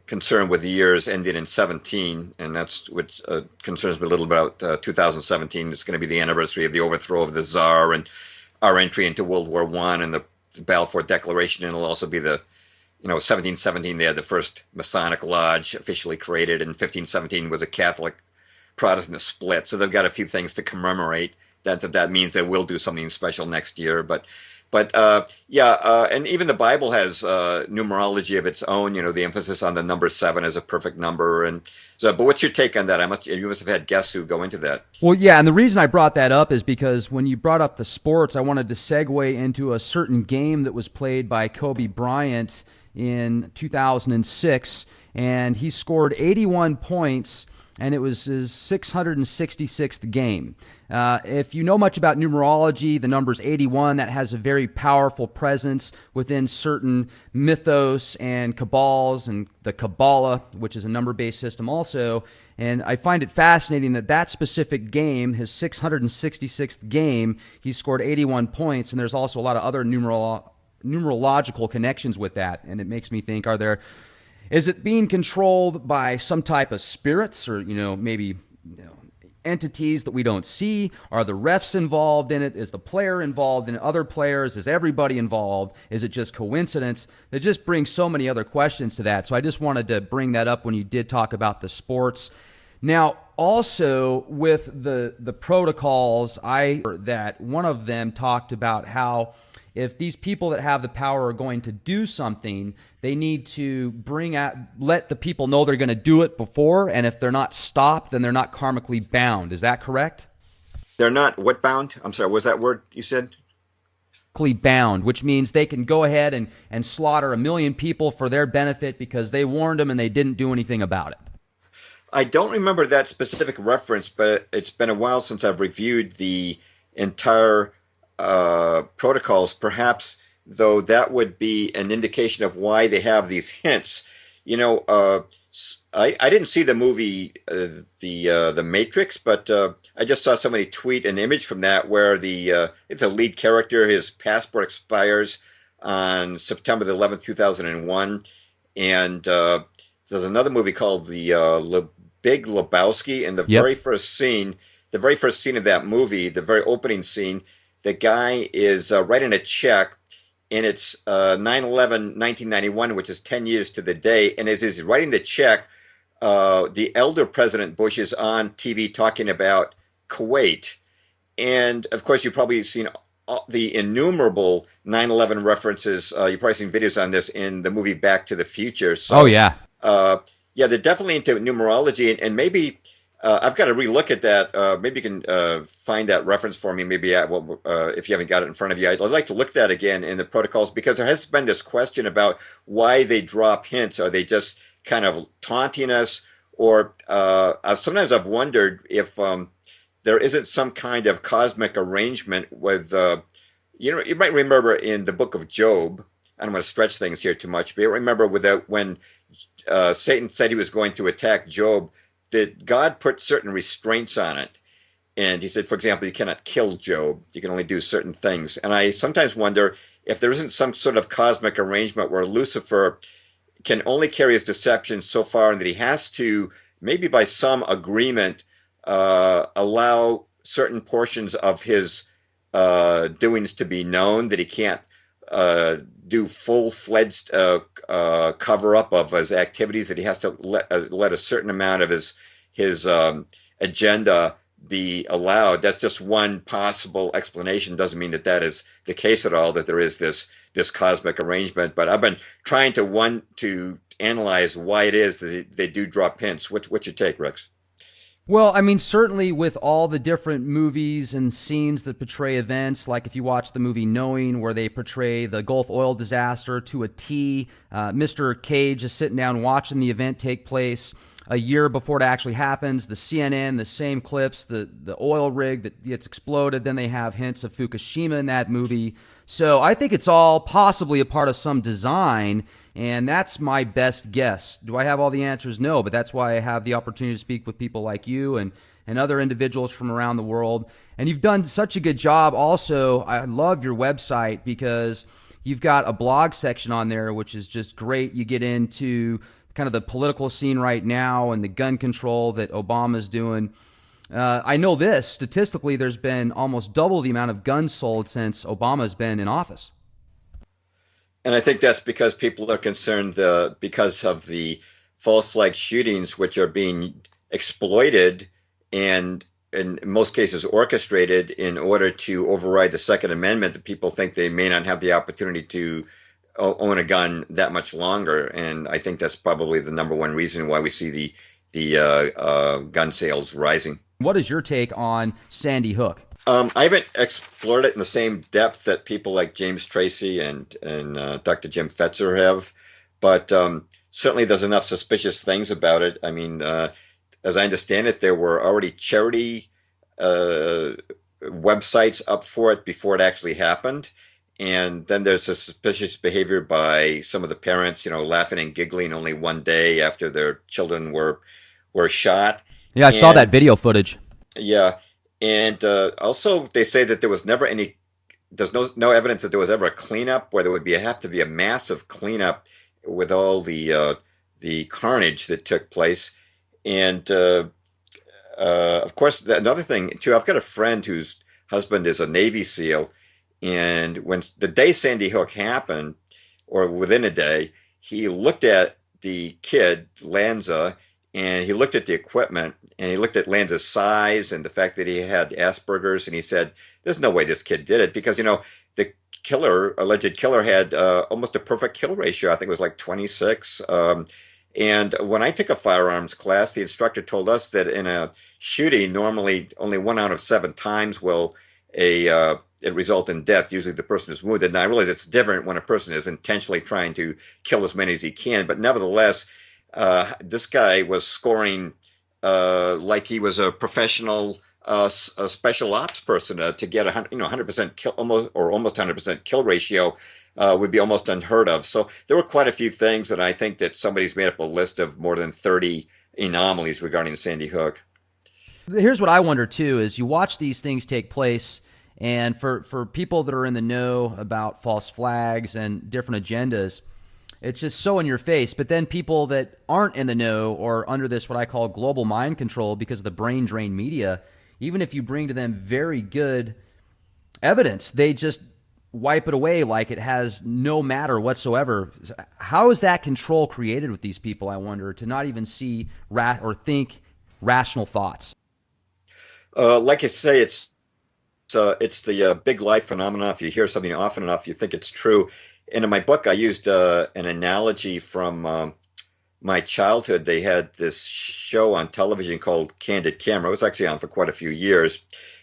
concerned with the years ending in 17, and that's what concerns me a little about 2017. It's going to be the anniversary of the overthrow of the Tsar and our entry into World War I and the Balfour Declaration, and it'll also be 1717, they had the first Masonic Lodge officially created, and 1517 was a Catholic Protestant split. So they've got a few things to commemorate. That means they will do something special next year. But and even the Bible has numerology of its own. The emphasis on the number 7 as a perfect number. And so, but what's your take on that? You must have had guests who go into that.
Well, yeah, and the reason I brought that up is because when you brought up the sports, I wanted to segue into a certain game that was played by Kobe Bryant in 2006, and he scored 81 points, and it was his 666th game. If you know much about numerology, the number's 81. That has a very powerful presence within certain mythos and cabals and the Kabbalah, which is a number-based system also. And I find it fascinating that specific game, his 666th game, he scored 81 points, and there's also a lot of other numerological connections with that. And it makes me think, is it being controlled by some type of spirits or, maybe entities that we don't see? Are the refs involved in it? Is the player involved in other players? Is everybody involved? Is it just coincidence? It just brings so many other questions to that. So I just wanted to bring that up when you did talk about the sports. Now, also with the protocols, that one of them talked about how if these people that have the power are going to do something, they need to let the people know they're going to do it before, and if they're not stopped, then they're not karmically bound. Is that correct?
They're not what bound? I'm sorry, what was that word you said?
Bound, which means they can go ahead and slaughter 1 million people for their benefit because they warned them and they didn't do anything about it.
I don't remember that specific reference, but it's been a while since I've reviewed the entire protocols. Perhaps, though, that would be an indication of why they have these hints. I didn't see the movie the Matrix, but I just saw somebody tweet an image from that where the lead character, his passport expires on September the 11th, 2001, and there's another movie called the Big Lebowski, and
Yep.
the very first scene of that movie, the very opening scene, the guy is writing a check, and it's 9/11, 1991, which is 10 years to the day. And as he's writing the check, the elder President Bush is on TV talking about Kuwait. And of course, you've probably seen the innumerable 9/11 references. You've probably seen videos on this in the movie Back to the Future.
Oh
So,
yeah.
uh, yeah, they're definitely into numerology. And maybe I've got to relook at that. Maybe you can find that reference for me, maybe if you haven't got it in front of you. I'd like to look at that again in the protocols because there has been this question about why they drop hints. Are they just kind of taunting us? Or sometimes I've wondered if there isn't some kind of cosmic arrangement with, you might remember in the book of Job. I don't want to stretch things here too much, but remember when Satan said he was going to attack Job, that God put certain restraints on it. And he said, for example, you cannot kill Job. You can only do certain things. And I sometimes wonder if there isn't some sort of cosmic arrangement where Lucifer can only carry his deception so far, and that he has to, maybe by some agreement, allow certain portions of his doings to be known, that he can't uh, do full-fledged cover up of his activities, that he has to let a certain amount of his agenda be allowed. That's just one possible explanation. Doesn't mean that that is the case at all, that there is this cosmic arrangement. But I've been trying to analyze why it is that they do drop hints. What's your take, Rex?
Well, I mean, certainly with all the different movies and scenes that portray events, like if you watch the movie Knowing, where they portray the Gulf oil disaster to a T, Mr. Cage is sitting down watching the event take place a year before it actually happens. The CNN, the same clips, the oil rig that gets exploded. Then they have hints of Fukushima in that movie. So I think it's all possibly a part of some design, and that's my best guess. Do I have all the answers? No, but that's why I have the opportunity to speak with people like you and other individuals from around the world. And you've done such a good job. Also, I love your website because you've got a blog section on there, which is just great. You get into kind of the political scene right now and the gun control that Obama's doing. I know this, statistically, there's been almost double the amount of guns sold since Obama's been in office.
And I think that's because people are concerned because of the false flag shootings, which are being exploited and in most cases orchestrated in order to override the Second Amendment. That people think they may not have the opportunity to own a gun that much longer. And I think that's probably the number one reason why we see the gun sales rising.
What is your take on Sandy Hook?
I haven't explored it in the same depth that people like James Tracy and Dr. Jim Fetzer have, but certainly there's enough suspicious things about it. I mean, as I understand it, there were already charity uh, websites up for it before it actually happened. And then there's a suspicious behavior by some of the parents, laughing and giggling only one day after their children were shot.
Yeah, I saw that
And
video footage.
yeah, and also they say that there's no evidence that there was ever a cleanup where there would have to be a massive cleanup with all the carnage that took place. And of course, another thing too, I've got a friend whose husband is a Navy SEAL, and when the day Sandy Hook happened, or within a day, he looked at the kid Lanza, and he looked at the equipment, and he looked at Lanza's size and the fact that he had Asperger's, and he said, "There's no way this kid did it," because the alleged killer, had almost a perfect kill ratio. I think it was like 26. And when I took a firearms class, the instructor told us that in a shooting, normally only 1 out of 7 times will it result in death. Usually the person is wounded. And I realize it's different when a person is intentionally trying to kill as many as he can, but nevertheless, this guy was scoring like he was a professional a special ops person to get 100% kill, almost 100% kill ratio would be almost unheard of. So there were quite a few things, and I think that somebody's made up a list of more than 30 anomalies regarding Sandy Hook.
Here's what I wonder too: is you watch these things take place, and for people that are in the know about false flags and different agendas, it's just so in your face. But then people that aren't in the know or under this what I call global mind control because of the brain drain media, even if you bring to them very good evidence, they just wipe it away like it has no matter whatsoever. How is that control created with these people, I wonder, to not even see or think rational thoughts?
Like I say, it's the big life phenomenon. If you hear something often enough, you think it's true. And in my book, I used an analogy from my childhood. They had this show on television called Candid Camera. It was actually on for quite a few years,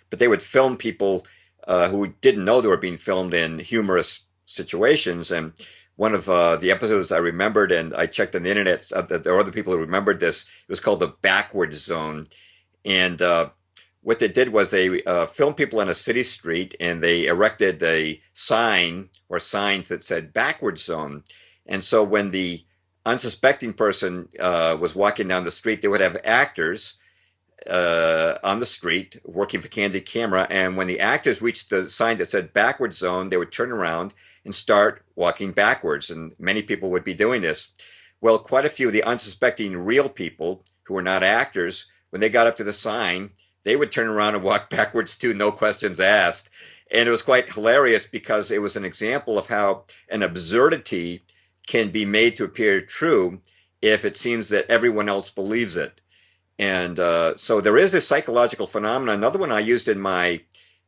but they would film people who didn't know they were being filmed in humorous situations. And one of the episodes I remembered, and I checked on the internet, that there were other people who remembered this. It was called the Backward Zone, and what they did was they filmed people on a city street and they erected a sign or signs that said backward zone. And so when the unsuspecting person was walking down the street, they would have actors on the street working for Candid Camera. And when the actors reached the sign that said backward zone, they would turn around and start walking backwards. And many people would be doing this. Well, quite a few of the unsuspecting real people who were not actors, when they got up to the sign, they would turn around and walk backwards too, no questions asked. And it was quite hilarious because it was an example of how an absurdity can be made to appear true if it seems that everyone else believes it. And so there is a psychological phenomenon. Another one I used in my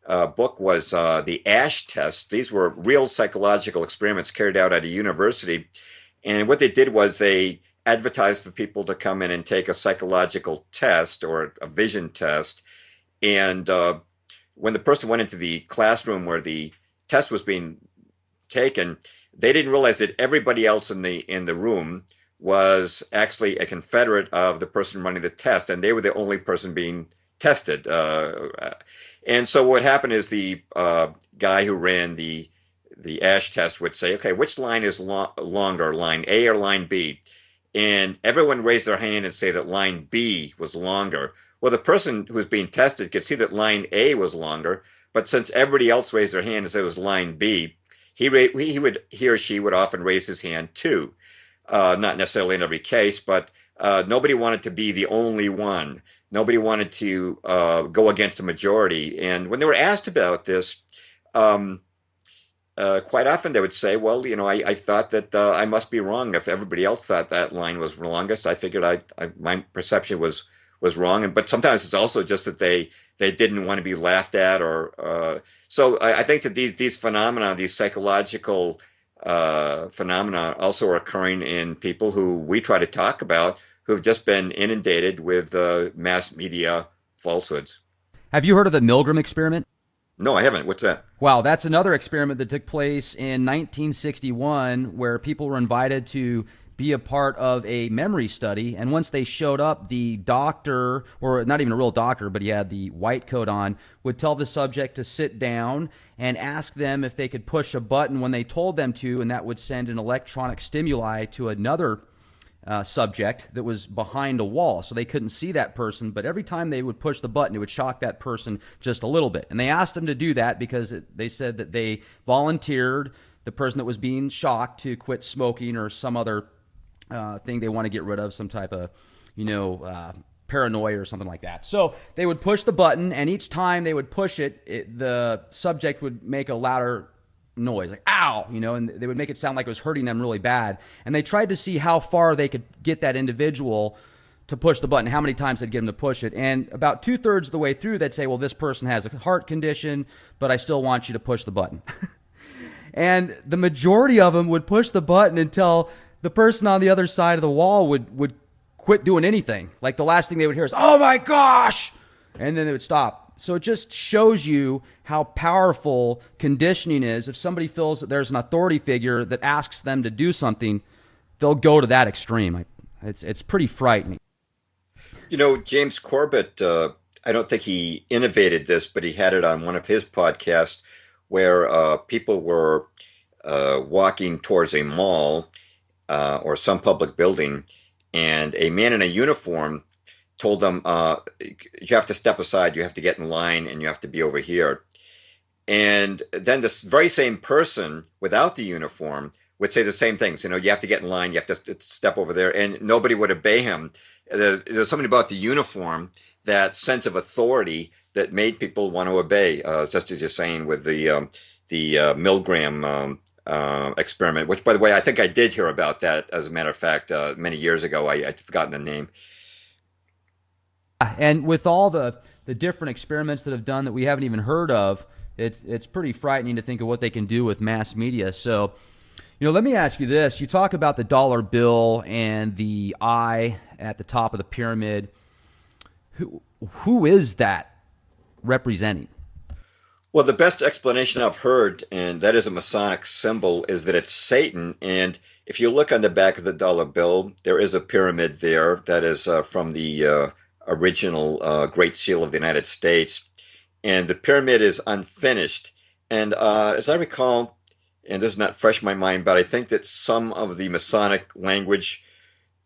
book was the Ash test. These were real psychological experiments carried out at a university. And what they did was they advertised for people to come in and take a psychological test or a vision test. And when the person went into the classroom where the test was being taken, they didn't realize that everybody else in the room was actually a confederate of the person running the test, and they were the only person being tested. And so what happened is the guy who ran the Ash test would say, okay, which line is longer, line A or line B? And everyone raised their hand and say that line B was longer. Well, the person who was being tested could see that line A was longer, but since everybody else raised their hand and said it was line B, he or she would often raise his hand too. Not necessarily in every case, but nobody wanted to be the only one. Nobody wanted to go against the majority. And when they were asked about this, quite often they would say, well, I thought that I must be wrong. If everybody else thought that line was longest, I figured my perception was wrong. But sometimes it's also just that they didn't want to be laughed at, or so I think that these phenomena, these psychological phenomena, also are occurring in people who we try to talk about, who have just been inundated with mass media falsehoods.
Have you heard of the Milgram experiment?
No, I haven't. What's that?
Wow, that's another experiment that took place in 1961 where people were invited to be a part of a memory study. And once they showed up, the doctor, or not even a real doctor, but he had the white coat on, would tell the subject to sit down and ask them if they could push a button when they told them to, and that would send an electronic stimuli to another subject that was behind a wall, so they couldn't see that person. But every time they would push the button, it would shock that person just a little bit. And they asked them to do that because they said that they volunteered the person that was being shocked to quit smoking or some other thing they want to get rid of, some type of, paranoia or something like that. So they would push the button, and each time they would push it, the subject would make a louder noise, like ow, and they would make it sound like it was hurting them really bad. And they tried to see how far they could get that individual to push the button, how many times they'd get them to push it. And about 2/3 of the way through, they'd say, well, this person has a heart condition, but I still want you to push the button. And the majority of them would push the button until the person on the other side of the wall would quit doing anything. Like the last thing they would hear is, oh my gosh, and then they would stop. So it just shows you how powerful conditioning is. If somebody feels that there's an authority figure that asks them to do something, they'll go to that extreme. It's pretty frightening.
James Corbett I don't think he innovated this, but he had it on one of his podcasts where people were walking towards a mall or some public building, and a man in a uniform told them, "You have to step aside, you have to get in line, and you have to be over here." And then this very same person without the uniform would say the same things. You have to get in line, you have to step over there, and nobody would obey him. There's something about the uniform, that sense of authority that made people want to obey. Just as you're saying with the Milgram experiment, which, by the way, I think I did hear about that. As a matter of fact, many years ago, I'd forgotten the name.
And with all the different experiments that have done that we haven't even heard of, it's pretty frightening to think of what they can do with mass media. So, let me ask you this. You talk about the dollar bill and the eye at the top of the pyramid. Who is that representing?
Well, the best explanation I've heard, and that is a Masonic symbol, is that it's Satan. And if you look on the back of the dollar bill, there is a pyramid there that is from the original Great Seal of the United States. And the pyramid is unfinished. And as I recall, and this is not fresh in my mind, but I think that some of the Masonic language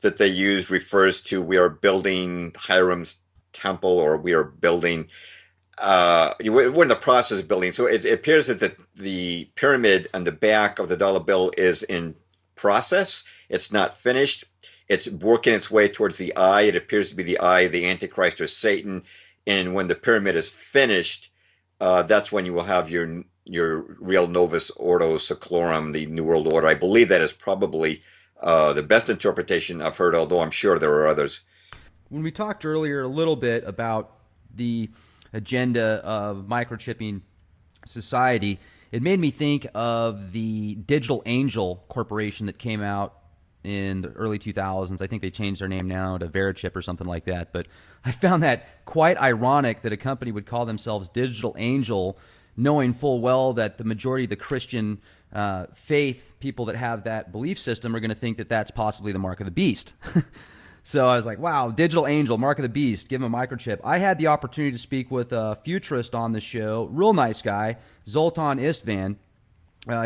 that they use refers to, we are building Hiram's temple, or we are building, we're in the process of building. So it appears that the pyramid on the back of the dollar bill is in process. It's not finished. It's working its way towards the eye. It appears to be the eye of the Antichrist or Satan. And when the pyramid is finished, that's when you will have your real Novus Ordo Seclorum, the New World Order. I believe that is probably the best interpretation I've heard, although I'm sure there are others.
When we talked earlier a little bit about the agenda of microchipping society, it made me think of the Digital Angel Corporation that came out in the early 2000s. I think they changed their name now to Verichip or something like that. But I found that quite ironic that a company would call themselves Digital Angel, knowing full well that the majority of the Christian faith people that have that belief system are going to think that that's possibly the mark of the beast. So I was like, wow, Digital Angel, mark of the beast, give him a microchip. I had the opportunity to speak with a futurist on the show, real nice guy, Zoltan Istvan.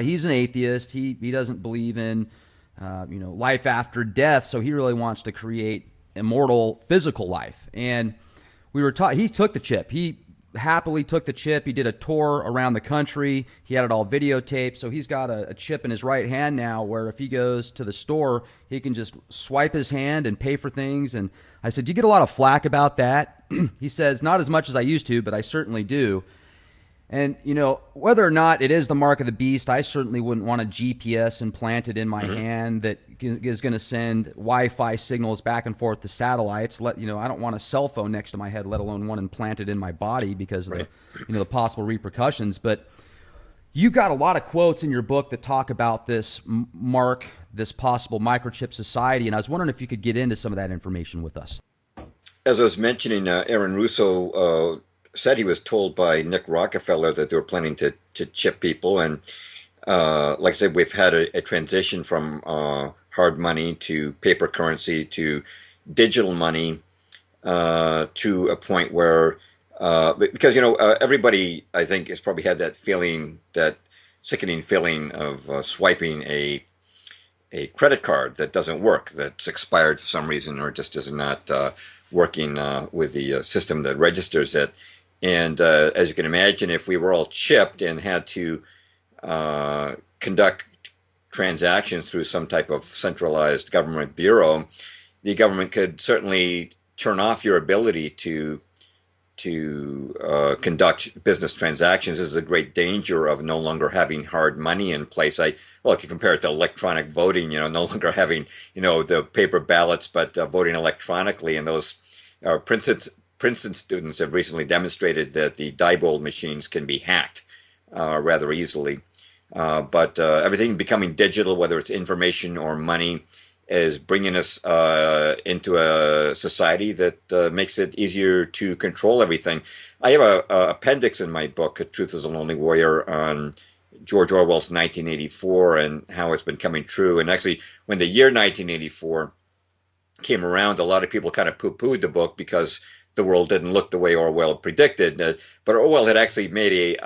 He's an atheist. He doesn't believe in life after death, so he really wants to create immortal physical life. And we were he took the chip. He happily took the chip. He did a tour around the country. He had it all videotaped. So he's got a chip in his right hand now where if he goes to the store, he can just swipe his hand and pay for things. And I said, do you get a lot of flack about that? He says, not as much as I used to, but I certainly do. And, whether or not it is the mark of the beast, I certainly wouldn't want a GPS implanted in my hand that is going to send Wi-Fi signals back and forth to satellites. I don't want a cell phone next to my head, let alone one implanted in my body because of the possible repercussions. But you got a lot of quotes in your book that talk about this mark, this possible microchip society. And I was wondering if you could get into some of that information with us.
As I was mentioning, Aaron Russo said he was told by Nick Rockefeller that they were planning to chip people. And like I said, we've had a transition from hard money to paper currency to digital money to a point where, because, everybody, I think, has probably had that feeling, that sickening feeling of swiping a credit card that doesn't work, that's expired for some reason, or just is not working with the system that registers it. And as you can imagine, if we were all chipped and had to conduct transactions through some type of centralized government bureau, the government could certainly turn off your ability to conduct business transactions. This is a great danger of no longer having hard money in place. If you compare it to electronic voting, no longer having, the paper ballots, but voting electronically. And those Princeton students have recently demonstrated that the Diebold machines can be hacked rather easily. But everything becoming digital, whether it's information or money, is bringing us into a society that makes it easier to control everything. I have a appendix in my book, A Truth is a Lonely Warrior, on George Orwell's 1984 and how it's been coming true. And actually, when the year 1984 came around, a lot of people kind of poo-pooed the book because the world didn't look the way Orwell predicted. But Orwell had actually made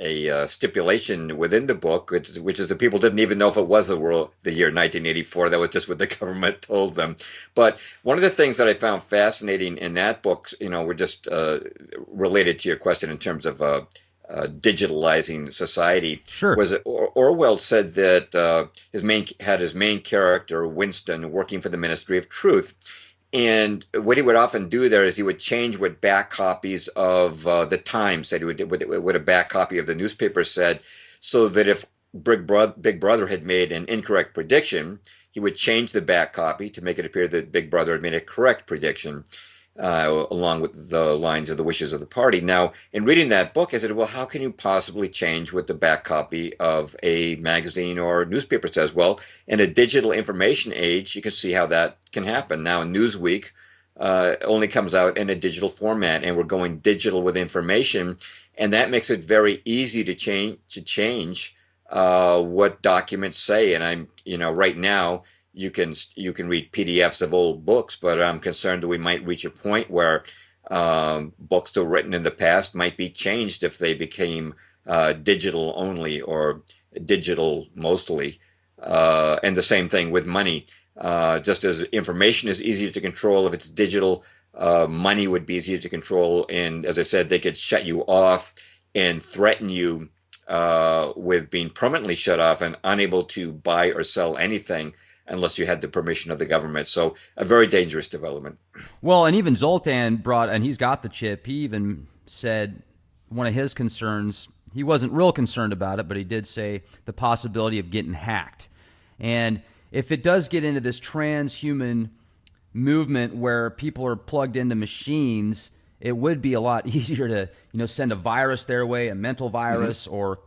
a stipulation within the book, which is that people didn't even know if it was the year 1984. That was just what the government told them. But one of the things that I found fascinating in that book, were just related to your question in terms of digitalizing society,
Sure.
was that Orwell said that his main character Winston working for the Ministry of Truth. And what he would often do there is he would change what back copies of the Times said, what a back copy of the newspaper said, so that if Big Brother had made an incorrect prediction, he would change the back copy to make it appear that Big Brother had made a correct prediction, along with the lines of the wishes of the party. Now, in reading that book, I said, well, how can you possibly change what the back copy of a magazine or newspaper says? Well, in a digital information age, you can see how that can happen. Now, Newsweek only comes out in a digital format, and we're going digital with information, and that makes it very easy to change what documents say. And right now, you can read PDFs of old books, but I'm concerned that we might reach a point where books that were written in the past might be changed if they became digital only or digital mostly. And the same thing with money. Just as information is easier to control if it's digital, money would be easier to control. And as I said, they could shut you off and threaten you with being permanently shut off and unable to buy or sell anything unless you had the permission of the government. So a very dangerous development.
Well, and even Zoltan and he's got the chip. He even said one of his concerns, he wasn't real concerned about it, but he did say the possibility of getting hacked. And if it does get into this transhuman movement where people are plugged into machines, it would be a lot easier to, send a virus their way, a mental virus, or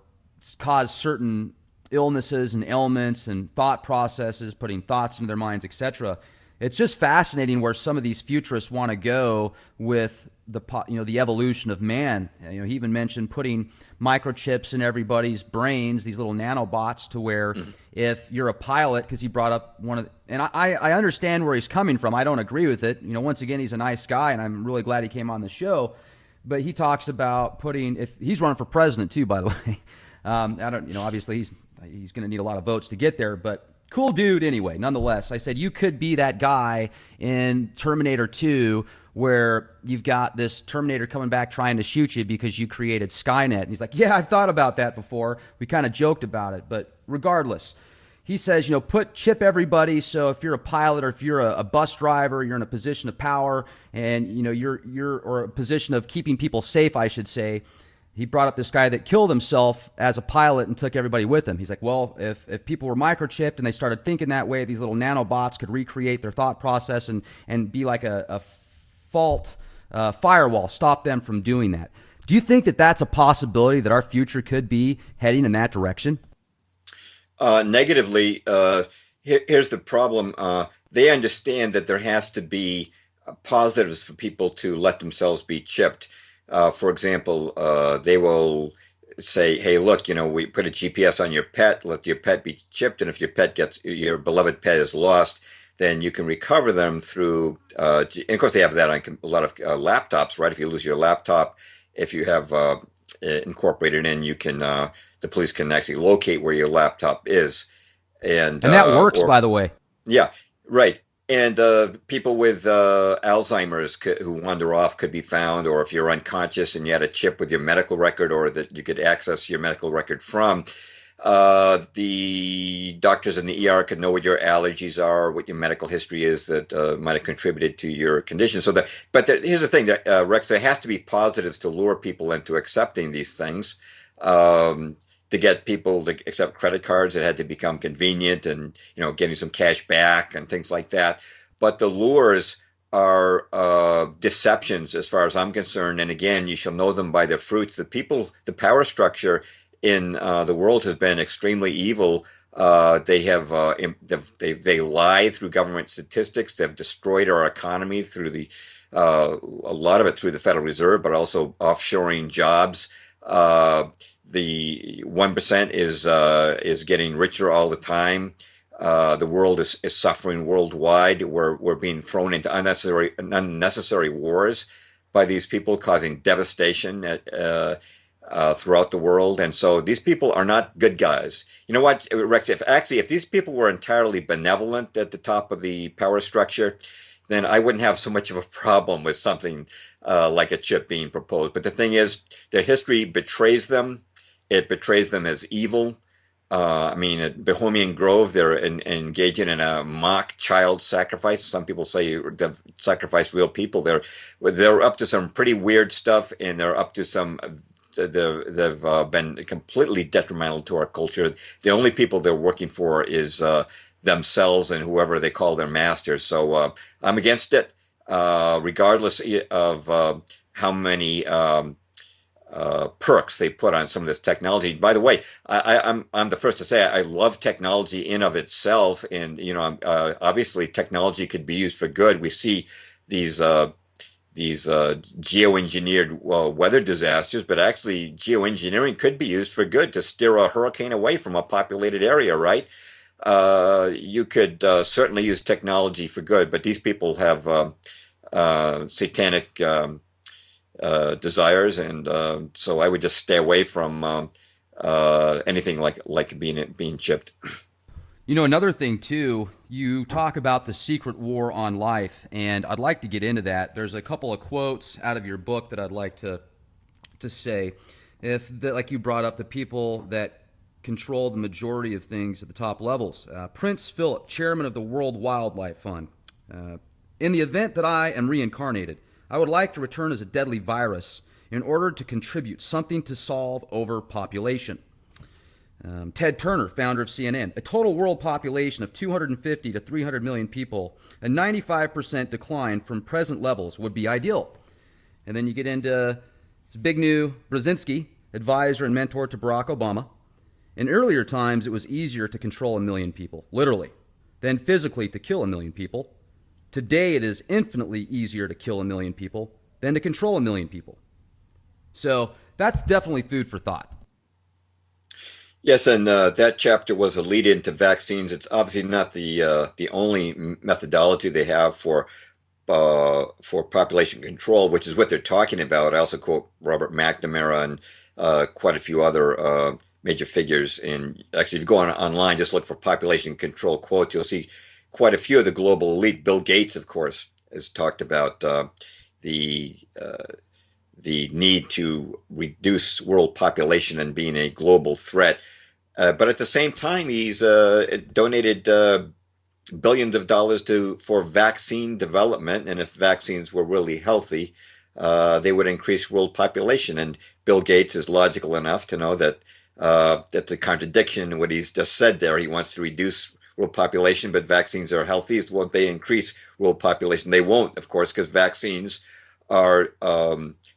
cause certain illnesses and ailments and thought processes, putting thoughts into their minds, etc. It's just fascinating where some of these futurists want to go with the evolution of man. He even mentioned putting microchips in everybody's brains, these little nanobots, to where if you're a pilot, because he brought up and I understand where he's coming from. I don't agree with it. Once again, he's a nice guy, and I'm really glad he came on the show. But he talks about if he's running for president too, by the way. Obviously he's going to need a lot of votes to get there, but cool dude anyway. Nonetheless, I said you could be that guy in Terminator 2 where you've got this Terminator coming back trying to shoot you because you created Skynet. And he's like, yeah, I've thought about that before. We kind of joked about it, but regardless, he says, chip everybody. So if you're a pilot or if you're a bus driver, you're in a position of power, and you're or a position of keeping people safe, I should say. He brought up this guy that killed himself as a pilot and took everybody with him. He's like, well, if people were microchipped and they started thinking that way, these little nanobots could recreate their thought process and be like a fault firewall, stop them from doing that. Do you think that that's a possibility, that our future could be heading in that direction?
Negatively, here's the problem. They understand that there has to be positives for people to let themselves be chipped. For example, they will say, hey, look, we put a GPS on your pet, let your pet be chipped, and if your beloved pet is lost, then you can recover them through, and of course they have that on a lot of laptops, right? If you lose your laptop, if you have incorporated in, the police can actually locate where your laptop is. And
that works, by the way.
Yeah, right. And people with Alzheimer's who wander off could be found, or if you're unconscious and you had a chip with your medical record, or that you could access your medical record from, the doctors in the ER could know what your allergies are, what your medical history is that might have contributed to your condition. Here's the thing, Rex, there has to be positives to lure people into accepting these things. To get people to accept credit cards, it had to become convenient and, getting some cash back and things like that. But the lures are deceptions as far as I'm concerned. And again, you shall know them by their fruits. The power structure in the world has been extremely evil. They lie through government statistics. They've destroyed our economy through a lot of it through the Federal Reserve, but also offshoring jobs. The 1% is getting richer all the time. The world is suffering worldwide. We're being thrown into unnecessary wars. by these people, causing devastation throughout the world. And so these people are not good guys. You know what, Rex? If these people were entirely benevolent at the top of the power structure, then I wouldn't have so much of a problem with something like a chip being proposed. But the thing is, their history betrays them. It betrays them as evil. I mean, at Bohemian Grove, they're engaging in a mock child sacrifice. Some people say they've sacrificed real people. They're up to some pretty weird stuff, and they're up to some. They've been completely detrimental to our culture. The only people they're working for is themselves and whoever they call their masters. So I'm against it, regardless of how many perks they put on some of this technology. By the way, I'm the first to say I love technology in of itself, and obviously technology could be used for good. We see these geoengineered weather disasters, but actually geoengineering could be used for good to steer a hurricane away from a populated area, right? You could certainly use technology for good, but these people have satanic desires, and so I would just stay away from anything like being chipped.
Another thing too, you talk about the secret war on life, and I'd like to get into that. There's a couple of quotes out of your book that I'd like to say. Like you brought up, the people that control the majority of things at the top levels. Prince Philip, chairman of the World Wildlife Fund. In the event that I am reincarnated, I would like to return as a deadly virus in order to contribute something to solve overpopulation. Ted Turner, founder of CNN, a total world population of 250 to 300 million people, a 95% decline from present levels would be ideal. And then you get into Zbigniew Brzezinski, advisor and mentor to Barack Obama. In earlier times, it was easier to control 1 million people, literally, than physically to kill 1 million people. Today, it is infinitely easier to kill 1 million people than to control 1 million people. So that's definitely food for thought.
Yes, and that chapter was a lead into vaccines. It's obviously not the only methodology they have for population control, which is what they're talking about. I also quote Robert McNamara and quite a few other major figures. And actually, if you go online, just look for population control quotes, you'll see quite a few of the global elite. Bill Gates, of course, has talked about the need to reduce world population and being a global threat. But at the same time, he's donated billions of dollars for vaccine development. And if vaccines were really healthy, they would increase world population. And Bill Gates is logical enough to know that that's a contradiction in what he's just said there. He wants to reduce world population, but vaccines are healthy. Won't they increase world population? They won't, of course, because vaccines are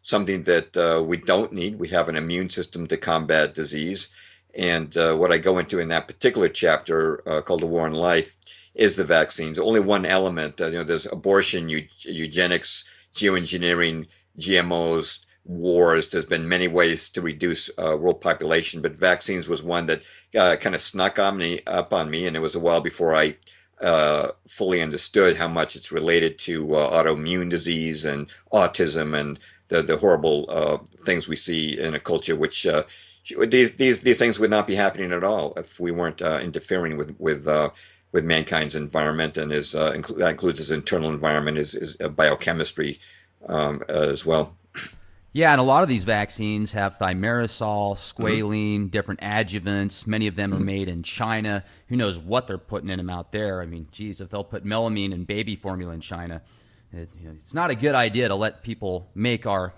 something that we don't need. We have an immune system to combat disease. And what I go into in that particular chapter called The War on Life is the vaccines. Only one element. There's abortion, eugenics, geoengineering, GMOs, wars. There's been many ways to reduce world population, but vaccines was one that kind of snuck up on me, and it was a while before I fully understood how much it's related to autoimmune disease and autism and the horrible things we see in a culture which these things would not be happening at all if we weren't interfering with mankind's environment, and that includes his internal environment, his biochemistry as well.
Yeah, and a lot of these vaccines have thimerosal, squalene, different adjuvants. Many of them are made in China. Who knows what they're putting in them out there? I mean, geez, if they'll put melamine and baby formula in China, it's not a good idea to let people make our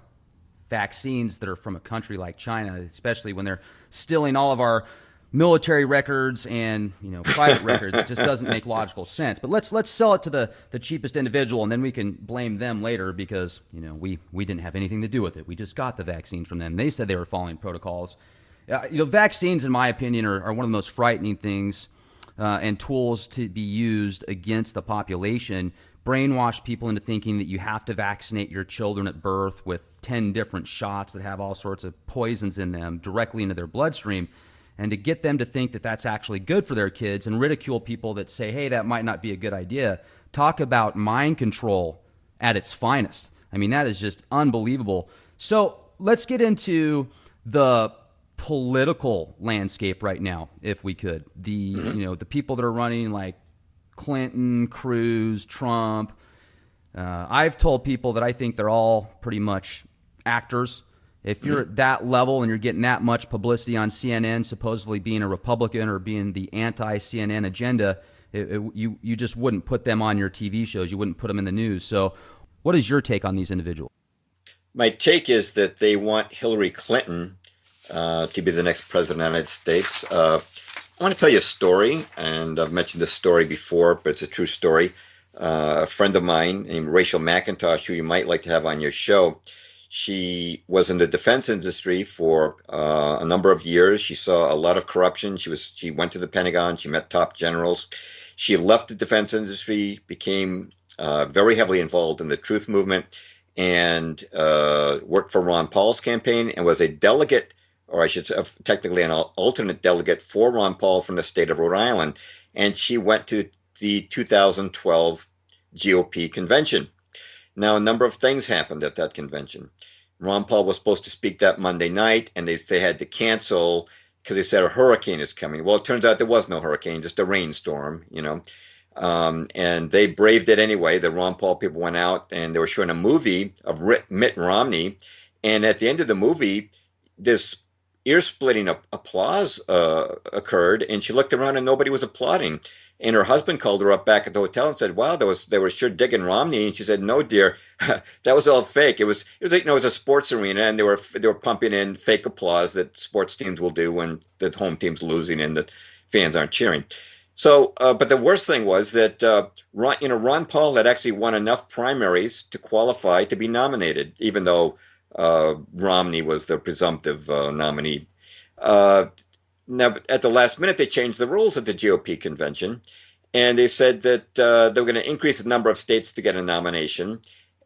vaccines that are from a country like China, especially when they're stealing all of our military records and private records. It just doesn't make logical sense. But let's sell it to the cheapest individual, and then we can blame them later because we didn't have anything to do with it. We just got the vaccine from them. They said they were following protocols. Vaccines, in my opinion, are one of the most frightening things and tools to be used against the population. Brainwash people into thinking that you have to vaccinate your children at birth with 10 different shots that have all sorts of poisons in them directly into their bloodstream, and to get them to think that that's actually good for their kids and ridicule people that say, hey, that might not be a good idea. Talk about mind control at its finest. I mean, that is just unbelievable. So let's get into the political landscape right now, if we could. The people that are running, like Clinton, Cruz, Trump. I've told people that I think they're all pretty much actors. If you're at that level and you're getting that much publicity on CNN, supposedly being a Republican or being the anti-CNN agenda, you just wouldn't put them on your TV shows. You wouldn't put them in the news. So what is your take on these individuals?
My take is that they want Hillary Clinton to be the next president of the United States. I want to tell you a story, and I've mentioned this story before, but it's a true story. A friend of mine named Rachel McIntosh, who you might like to have on your show, she was in the defense industry for a number of years. She saw a lot of corruption. She went to the Pentagon. She met top generals. She left the defense industry, became very heavily involved in the Truth Movement, and worked for Ron Paul's campaign and was a delegate, or I should say, technically an alternate delegate for Ron Paul from the state of Rhode Island. And she went to the 2012 GOP convention. Now, a number of things happened at that convention. Ron Paul was supposed to speak that Monday night, and they had to cancel because they said a hurricane is coming. Well, it turns out there was no hurricane, just a rainstorm, and they braved it anyway. The Ron Paul people went out, and they were showing a movie of Mitt Romney. And at the end of the movie, this ear-splitting applause occurred, and she looked around and nobody was applauding. And her husband called her up back at the hotel and said, "Wow, they were sure digging Romney." And she said, "No, dear, that was all fake. It was a sports arena, and they were pumping in fake applause that sports teams will do when the home team's losing and the fans aren't cheering." So, but the worst thing was that Ron Paul had actually won enough primaries to qualify to be nominated, even though Romney was the presumptive nominee. Now, at the last minute, they changed the rules at the GOP convention, and they said that they were going to increase the number of states to get a nomination.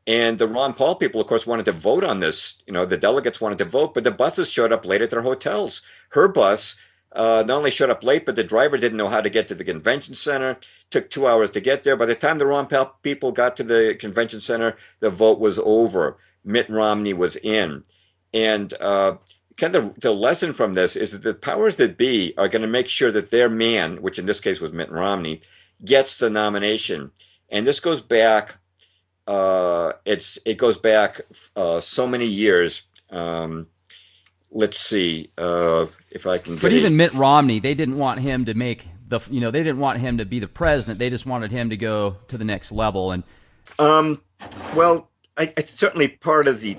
And the Ron Paul people, of course, wanted to vote on this. The delegates wanted to vote, but the buses showed up late at their hotels. Her bus not only showed up late, but the driver didn't know how to get to the convention center. Took 2 hours to get there. By the time the Ron Paul people got to the convention center, the vote was over. Mitt Romney was in. And kind of the lesson from this is that the powers that be are going to make sure that their man, which in this case was Mitt Romney, gets the nomination. And this goes back, it goes back so many years. Let's see if I can get.
But even Mitt Romney, they didn't want him to make they didn't want him to be the president. They just wanted him to go to the next level. And
well, it's certainly part of the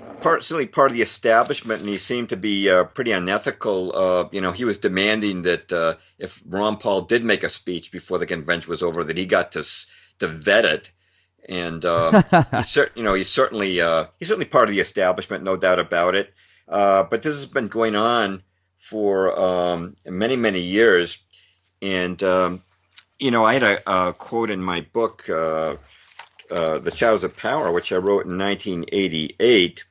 establishment, and he seemed to be pretty unethical. He was demanding that if Ron Paul did make a speech before the convention was over, that he got to vet it. And he's certainly part of the establishment, no doubt about it. But this has been going on for many, many years. And I had a quote in my book, The Shadows of Power, which I wrote in 1988.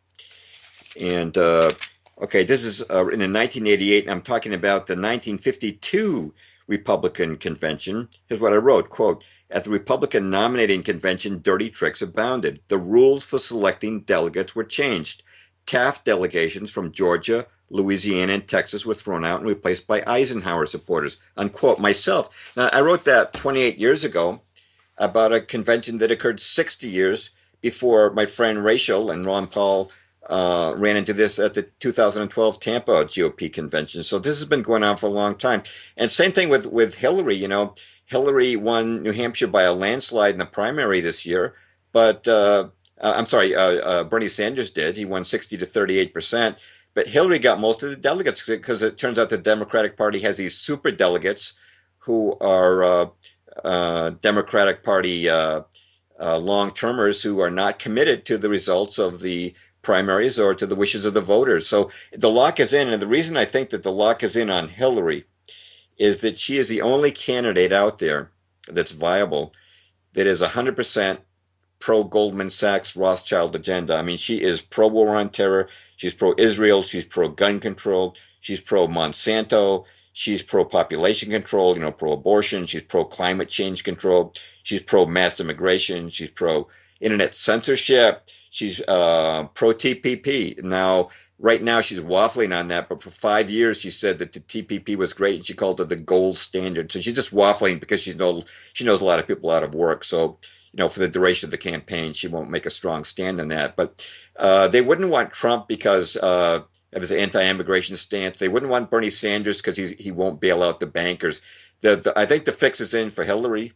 And, this is written in 1988, and I'm talking about the 1952 Republican convention. Here's what I wrote, quote, "At the Republican nominating convention, dirty tricks abounded. The rules for selecting delegates were changed. Taft delegations from Georgia, Louisiana, and Texas were thrown out and replaced by Eisenhower supporters," unquote. Myself. Now, I wrote that 28 years ago about a convention that occurred 60 years before my friend Rachel and Ron Paul ran into this at the 2012 Tampa GOP convention. So this has been going on for a long time. And same thing with Hillary. Hillary won New Hampshire by a landslide in the primary this year, but Bernie Sanders did. He won 60 to 38%. But Hillary got most of the delegates because it turns out the Democratic Party has these super delegates who are Democratic Party long-termers who are not committed to the results of the primaries or to the wishes of the voters. So the lock is in. And the reason I think that the lock is in on Hillary is that she is the only candidate out there that's viable that is 100% pro-Goldman Sachs Rothschild agenda. I mean, she is pro-war on terror. She's pro-Israel. She's pro-gun control. She's pro-Monsanto. She's pro-population control, pro-abortion. She's pro-climate change control. She's pro-mass immigration. She's pro-internet censorship. She's pro TPP. Now, right now, she's waffling on that, but for 5 years, she said that the TPP was great, and she called it the gold standard. So she's just waffling because she knows a lot of people out of work. So, for the duration of the campaign, she won't make a strong stand on that. But they wouldn't want Trump because of his anti-immigration stance. They wouldn't want Bernie Sanders because he won't bail out the bankers. I think the fix is in for Hillary.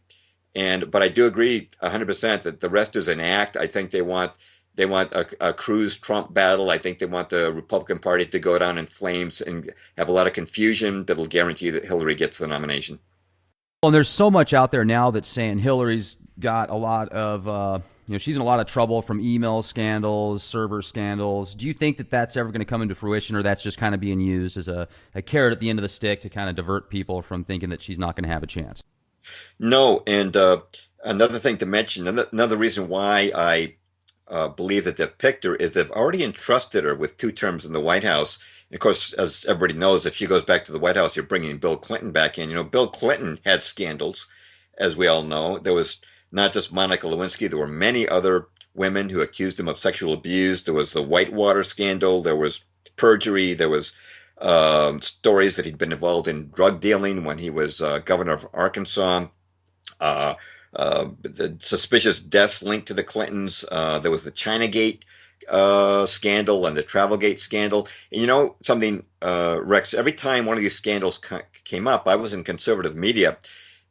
But I do agree 100% that the rest is an act. I think they want a Cruz Trump battle. I think they want the Republican Party to go down in flames and have a lot of confusion that'll guarantee that Hillary gets the nomination.
Well, and there's so much out there now that's saying Hillary's got a lot of, she's in a lot of trouble from email scandals, server scandals. Do you think that that's ever going to come into fruition, or that's just kind of being used as a carrot at the end of the stick to kind of divert people from thinking that she's not going to have a chance?
No, and another thing to mention, another reason why I believe that they've picked her is they've already entrusted her with 2 terms in the White House. And of course, as everybody knows, if she goes back to the White House, you're bringing Bill Clinton back in. Bill Clinton had scandals, as we all know. There was not just Monica Lewinsky, there were many other women who accused him of sexual abuse. There was the Whitewater scandal, there was perjury, there was stories that he'd been involved in drug dealing when he was governor of Arkansas. Uh, the suspicious deaths linked to the Clintons. There was the Chinagate scandal and the Travelgate scandal. And something, Rex, every time one of these scandals came up, I was in conservative media.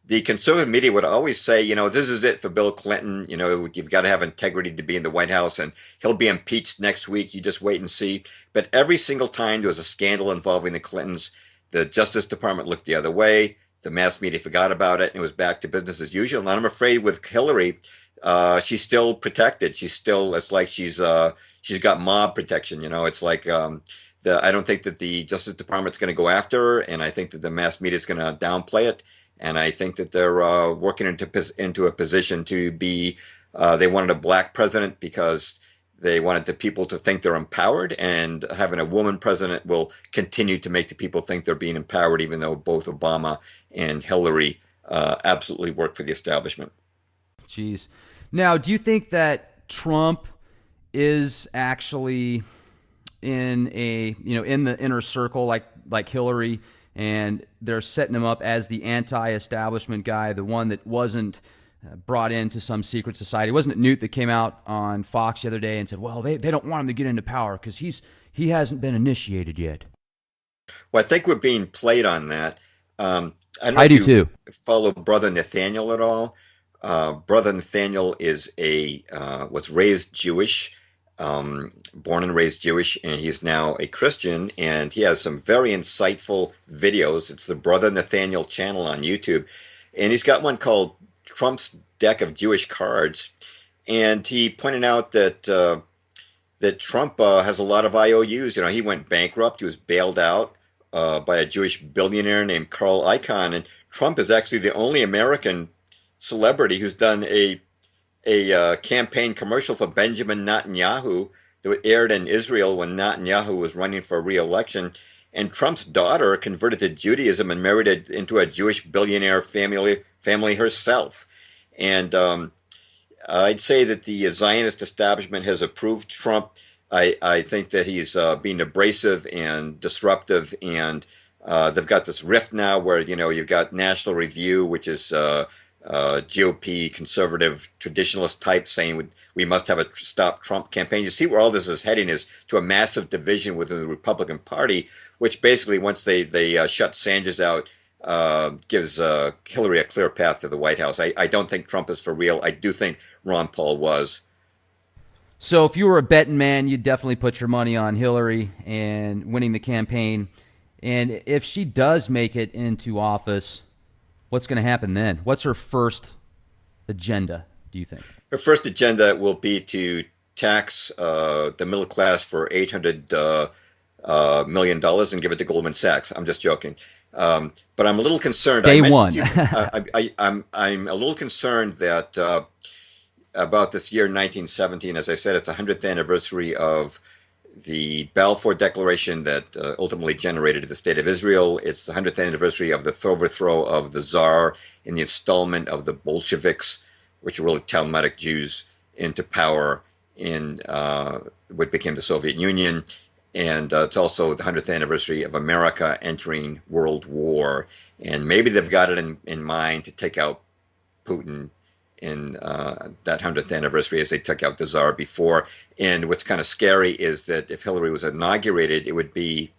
The conservative media would always say, this is it for Bill Clinton. You've got to have integrity to be in the White House, and he'll be impeached next week. You just wait and see. But every single time there was a scandal involving the Clintons, the Justice Department looked the other way. The mass media forgot about it, and it was back to business as usual. And I'm afraid with Hillary, she's still protected. It's like she's got mob protection. It's like I don't think that the Justice Department's going to go after her, and I think that the mass media is going to downplay it. And I think that they're working into a position to be. They wanted a black president because they wanted the people to think they're empowered, and having a woman president will continue to make the people think they're being empowered, even though both Obama and Hillary absolutely work for the establishment.
Jeez. Now, do you think that Trump is actually in in the inner circle like Hillary, and they're setting him up as the anti-establishment guy, the one that wasn't brought into some secret society? Wasn't it Newt that came out on Fox the other day and said, well, they don't want him to get into power because he hasn't been initiated yet?
Well, I think we're being played on that. I don't know
I
if
do
you
too.
follow Brother Nathaniel at all. Brother Nathaniel was raised Jewish, born and raised Jewish, and he's now a Christian, and he has some very insightful videos. It's the Brother Nathaniel channel on YouTube, and he's got one called Trump's Deck of Jewish Cards, and he pointed out that Trump has a lot of IOUs. He went bankrupt. He was bailed out by a Jewish billionaire named Carl Icahn, and Trump is actually the only American celebrity who's done a campaign commercial for Benjamin Netanyahu that aired in Israel when Netanyahu was running for re-election. And Trump's daughter converted to Judaism and married into a Jewish billionaire family herself. And I'd say that the Zionist establishment has approved Trump. I think that he's being abrasive and disruptive, and they've got this rift now where you've got National Review, which is GOP conservative traditionalist type, saying we must have a stop Trump campaign. You see where all this is heading is to a massive division within the Republican Party, which basically once they shut Sanders out, gives Hillary a clear path to the White House. I don't think Trump is for real. I do think Ron Paul was.
So if you were a betting man, you'd definitely put your money on Hillary and winning the campaign. And if she does make it into office, what's going to happen then? What's her first agenda, do you think?
Her first agenda will be to tax the middle class for $800 million and give it to Goldman Sachs. I'm just joking. But I'm a little concerned.
Day one.
I'm a little concerned that about this year 1917. As I said, it's the 100th anniversary of the Balfour Declaration that ultimately generated the State of Israel. It's the 100th anniversary of the overthrow of the Tsar and the installment of the Bolsheviks, which are really Talmudic Jews, into power. in what became the Soviet Union. And it's also the 100th anniversary of America entering World War. And maybe they've got it in mind to take out Putin in that 100th anniversary as they took out the Tsar before. And what's kind of scary is that if Hillary was inaugurated, it would be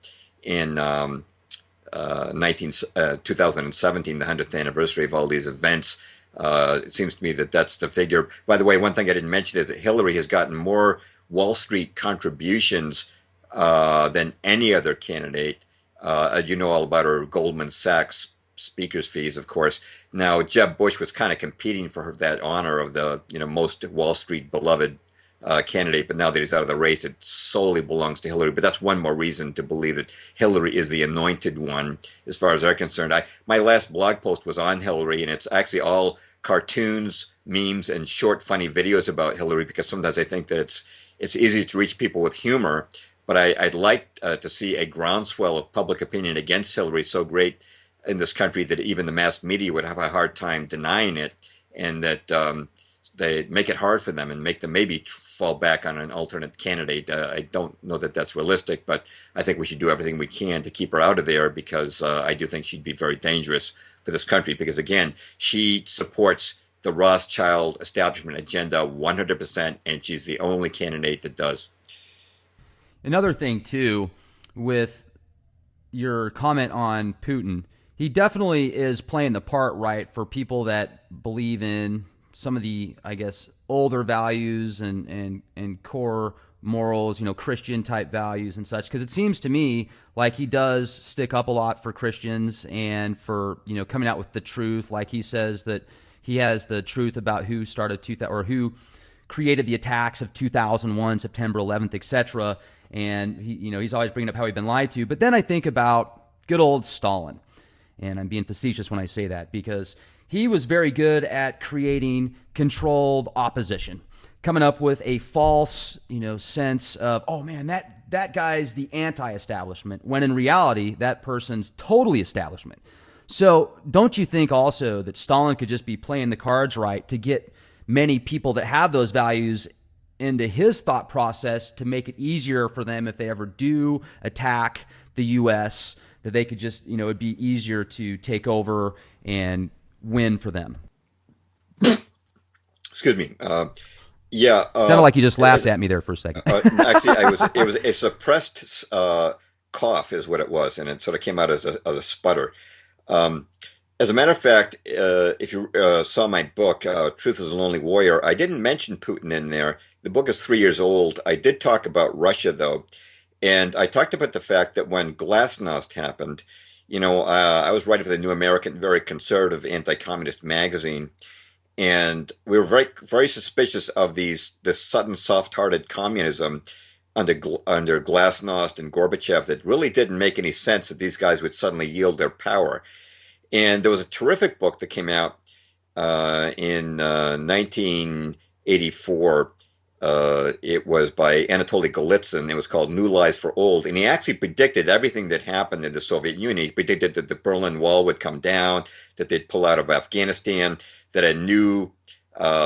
in 2017, the 100th anniversary of all these events. It seems to me that that's the figure. By the way, one thing I didn't mention is that Hillary has gotten more Wall Street contributions than any other candidate. You know all about her Goldman Sachs speakers fees, of course. Now, Jeb Bush was kind of competing for that honor of the most Wall Street beloved candidate, but now that he's out of the race, it solely belongs to Hillary. But that's one more reason to believe that Hillary is the anointed one, as far as they're concerned. My last blog post was on Hillary, and it's actually all cartoons, memes, and short, funny videos about Hillary, because sometimes I think that it's easy to reach people with humor. But I'd like to see a groundswell of public opinion against Hillary so great in this country that even the mass media would have a hard time denying it, and that they make it hard for them and make them maybe fall back on an alternate candidate. I don't know that that's realistic, but I think we should do everything we can to keep her out of there, because I do think she'd be very dangerous for this country, because again, she supports the Rothschild establishment agenda 100%, and she's the only candidate that does.
Another thing, too, with your comment on Putin, he definitely is playing the part right for people that believe in some of the, I guess, older values and core morals, Christian type values and such. Because it seems to me like he does stick up a lot for Christians and for, coming out with the truth. Like he says that he has the truth about who started or who created the attacks of 2001, September 11th, etc. And he's always bringing up how he'd been lied to. But then I think about good old Stalin. And I'm being facetious when I say that, because he was very good at creating controlled opposition, coming up with a false, sense of, oh man, that guy's the anti-establishment, when in reality, that person's totally establishment. So don't you think also that Stalin could just be playing the cards right to get many people that have those values into his thought process to make it easier for them if they ever do attack the U.S., that they could just, it'd be easier to take over and win for them?
Excuse me. Yeah.
Sounded like you just laughed at me there for a second.
Actually, it was a suppressed cough is what it was, and it sort of came out as a sputter. As a matter of fact, if you saw my book, Truth is a Lonely Warrior, I didn't mention Putin in there. The book is 3 years old. I did talk about Russia, though. And I talked about the fact that when Glasnost happened, I was writing for the New American, very conservative anti-communist magazine. And we were very, very suspicious of this sudden soft-hearted communism under Glasnost and Gorbachev that really didn't make any sense that these guys would suddenly yield their power. And there was a terrific book that came out in 1984. It was by Anatoly Golitsyn. It was called New Lies for Old. And he actually predicted everything that happened in the Soviet Union. He predicted that the Berlin Wall would come down, that they'd pull out of Afghanistan, that a new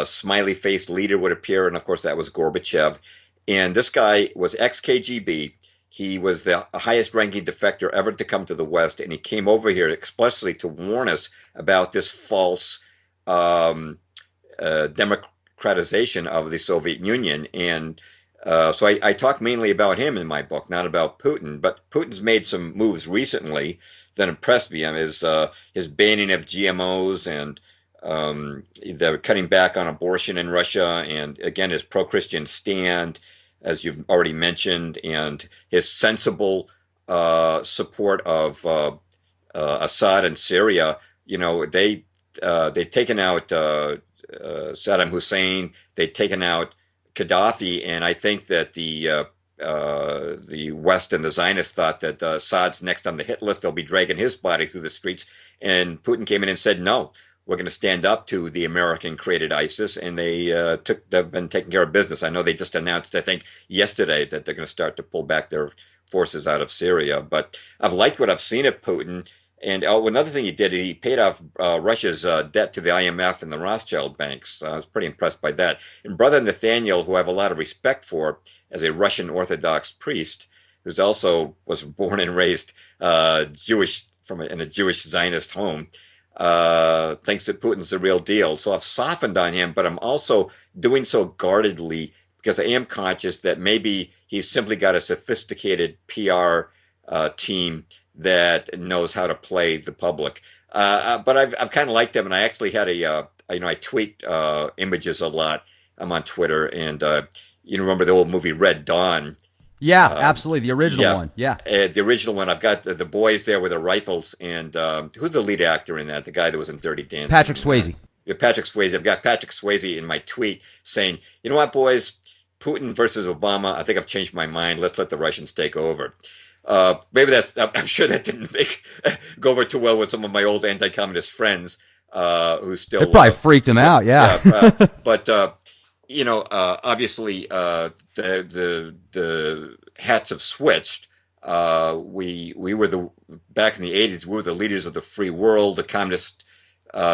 smiley-faced leader would appear. And of course, that was Gorbachev. And this guy was ex-KGB. He was the highest-ranking defector ever to come to the West. And he came over here expressly to warn us about this false democratization of the Soviet Union. And so I talk mainly about him in my book, not about Putin. But Putin's made some moves recently that impressed me. I mean, his banning of GMOs, and they're cutting back on abortion in Russia, and again, his pro-Christian stand, as you've already mentioned, and his sensible support of Assad in Syria. They've taken out Saddam Hussein, they've taken out Gaddafi, and I think that the West and the Zionists thought that Assad's next on the hit list. They'll be dragging his body through the streets. And Putin came in and said, no, we're going to stand up to the American-created ISIS, and they've been taking care of business. I know they just announced, I think, yesterday that they're going to start to pull back their forces out of Syria. But I've liked what I've seen of Putin, And another thing he did, he paid off Russia's debt to the IMF and the Rothschild banks. I was pretty impressed by that. And Brother Nathaniel, who I have a lot of respect for as a Russian Orthodox priest, who's also was born and raised Jewish in a Jewish Zionist home, thinks that Putin's the real deal. So I've softened on him, but I'm also doing so guardedly because I am conscious that maybe he's simply got a sophisticated PR team that knows how to play the public. But I've kind of liked them, and I actually had I tweet images a lot. I'm on Twitter, and you remember the old movie Red Dawn?
Yeah, absolutely. The original
Yeah,
one. Yeah.
the original one. I've got the boys there with their rifles, and who's the lead actor in that? The guy that was in Dirty
Patrick
Dancing.
Swayze.
Yeah, Patrick Swayze. I've got Patrick Swayze in my tweet saying, "You know what, boys? Putin versus Obama. I think I've changed my mind. Let's let the Russians take over." Maybe that's. I'm sure that didn't go over too well with some of my old anti-communist friends who still.
It probably freaked him out. Yeah.
But obviously, the hats have switched. We were back in the 80s. We were the leaders of the free world. The communist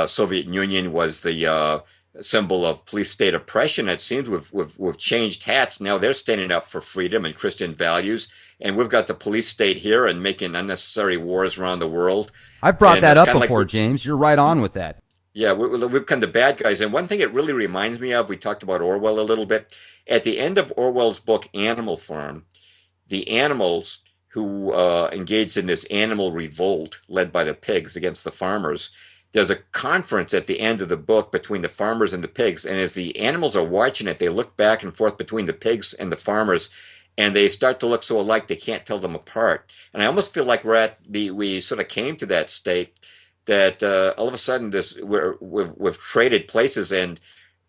Soviet Union was the symbol of police state oppression. It seems we've changed hats. Now they're standing up for freedom and Christian values, and we've got the police state here and making unnecessary wars around the world.
I've brought
And
that
it's
up
kind of
before,
like,
James. You're right on with that.
yeah, we've become the bad guys. And one thing it really reminds me of, we talked about Orwell a little bit. At the end of Orwell's book, Animal Farm, the animals who engaged in this animal revolt led by the pigs against the farmers, there's a conference at the end of the book between the farmers and the pigs. And as the animals are watching it, they look back and forth between the pigs and the farmers, and they start to look so alike they can't tell them apart. And I almost feel like we sort of came to that state that all of a sudden we've traded places, and